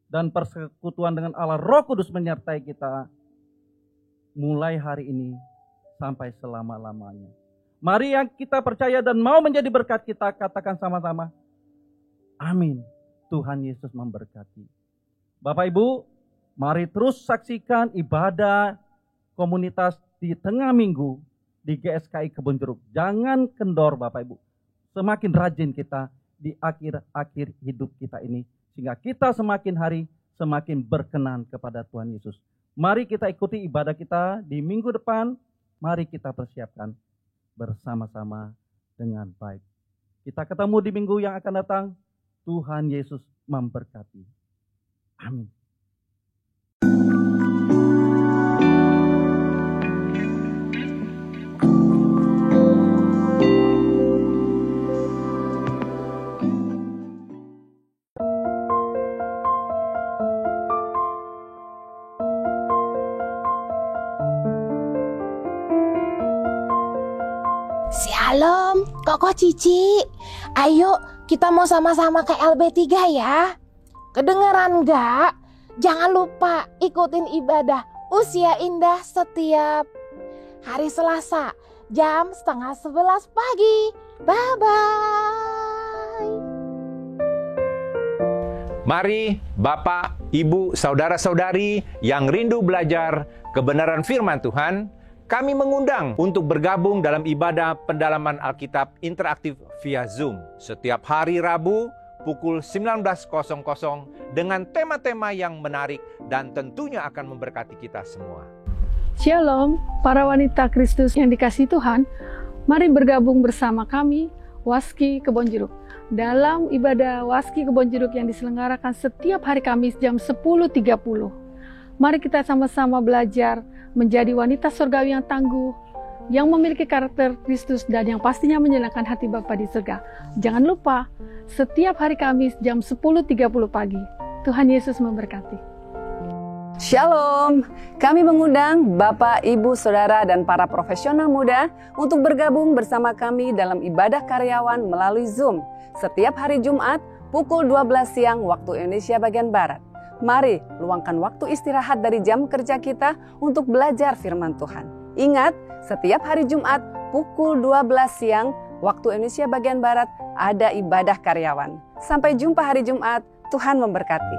dan persekutuan dengan Allah Roh Kudus menyertai kita, mulai hari ini sampai selama-lamanya. Mari yang kita percaya dan mau menjadi berkat kita katakan sama-sama. Amin. Tuhan Yesus memberkati. Bapak Ibu, mari terus saksikan ibadah komunitas di tengah minggu di GSKI Kebun Jeruk. Jangan kendor Bapak Ibu. Semakin rajin kita di akhir-akhir hidup kita ini. Sehingga kita semakin hari semakin berkenan kepada Tuhan Yesus. Mari kita ikuti ibadah kita di minggu depan. Mari kita persiapkan bersama-sama dengan baik. Kita ketemu di minggu yang akan datang. Tuhan Yesus memberkati. Amin. Shalom, Koko Cici. Ayo, kita mau sama-sama ke LB3 ya. Kedengeran nggak? Jangan lupa ikutin ibadah Usia Indah setiap hari Selasa jam 10:30 pagi. Bye-bye. Mari Bapak, Ibu, Saudara-saudari yang rindu belajar kebenaran firman Tuhan, kami mengundang untuk bergabung dalam ibadah pendalaman Alkitab interaktif via Zoom setiap hari Rabu pukul 19.00 dengan tema-tema yang menarik dan tentunya akan memberkati kita semua. Shalom, para wanita Kristus yang dikasihi Tuhan, mari bergabung bersama kami, Waski Kebonjeruk, dalam ibadah Waski Kebonjeruk yang diselenggarakan setiap hari Kamis jam 10.30. Mari kita sama-sama belajar menjadi wanita surgawi yang tangguh, yang memiliki karakter Kristus dan yang pastinya menyenangkan hati Bapa di surga. Jangan lupa, setiap hari Kamis jam 10.30 pagi. Tuhan Yesus memberkati. Shalom, kami mengundang Bapak, Ibu, Saudara, dan para profesional muda untuk bergabung bersama kami dalam ibadah karyawan melalui Zoom setiap hari Jumat pukul 12 siang waktu Indonesia bagian Barat. Mari luangkan waktu istirahat dari jam kerja kita untuk belajar firman Tuhan. Ingat, setiap hari Jumat pukul 12 siang waktu Indonesia bagian Barat ada ibadah karyawan. Sampai jumpa hari Jumat, Tuhan memberkati.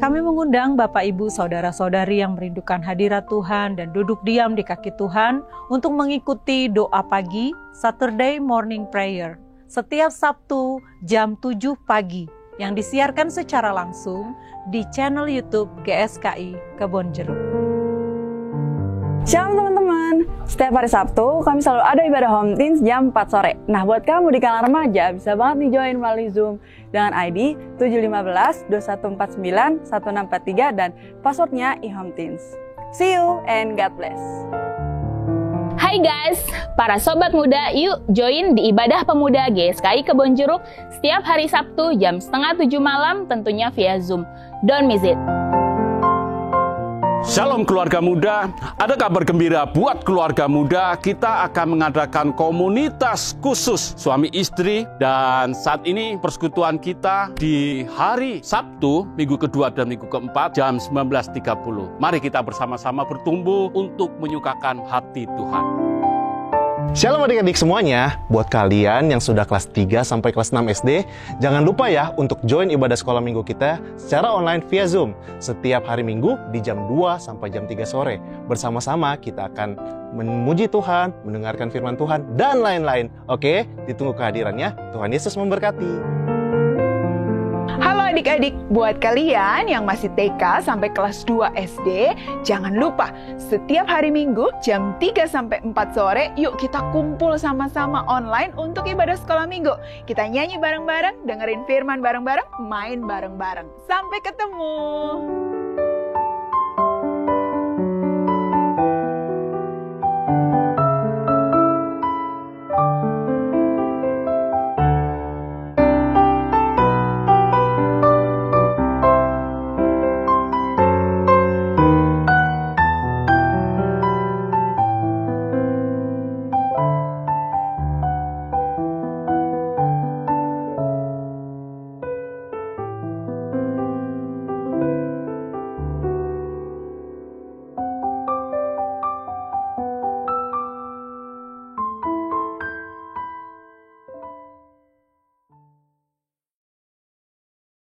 Kami mengundang Bapak, Ibu, Saudara-saudari yang merindukan hadirat Tuhan dan duduk diam di kaki Tuhan untuk mengikuti doa pagi Saturday Morning Prayer setiap Sabtu jam 7 pagi yang disiarkan secara langsung di channel YouTube GSKI Kebonjeruk. Shalom teman-teman, setiap hari Sabtu kami selalu ada ibadah Home Teens jam 4 sore. Nah buat kamu di kalangan remaja bisa banget nih join melalui Zoom dengan ID 715-2149-1643 dan passwordnya iHomeTeens. See you and God bless. Hai guys, para sobat muda, yuk join di ibadah pemuda GSKI Kebonjeruk setiap hari Sabtu jam 6:30 malam tentunya via Zoom. Don't miss it. Shalom keluarga muda, ada kabar gembira buat keluarga muda. Kita akan mengadakan komunitas khusus suami istri. Dan saat ini persekutuan kita di hari Sabtu, minggu kedua dan minggu keempat jam 19.30. Mari kita bersama-sama bertumbuh untuk menyukakan hati Tuhan. Shalom adik-adik semuanya, buat kalian yang sudah kelas 3 sampai kelas 6 SD, jangan lupa ya untuk join ibadah sekolah minggu kita secara online via Zoom setiap hari Minggu di jam 2 sampai jam 3 sore. Bersama-sama kita akan memuji Tuhan, mendengarkan firman Tuhan, dan lain-lain. Oke, ditunggu kehadirannya. Tuhan Yesus memberkati. Halo adik-adik, buat kalian yang masih TK sampai kelas 2 SD, jangan lupa setiap hari Minggu jam 3 sampai 4 sore, yuk kita kumpul sama-sama online untuk ibadah sekolah minggu. Kita nyanyi bareng-bareng, dengerin firman bareng-bareng, main bareng-bareng. Sampai ketemu.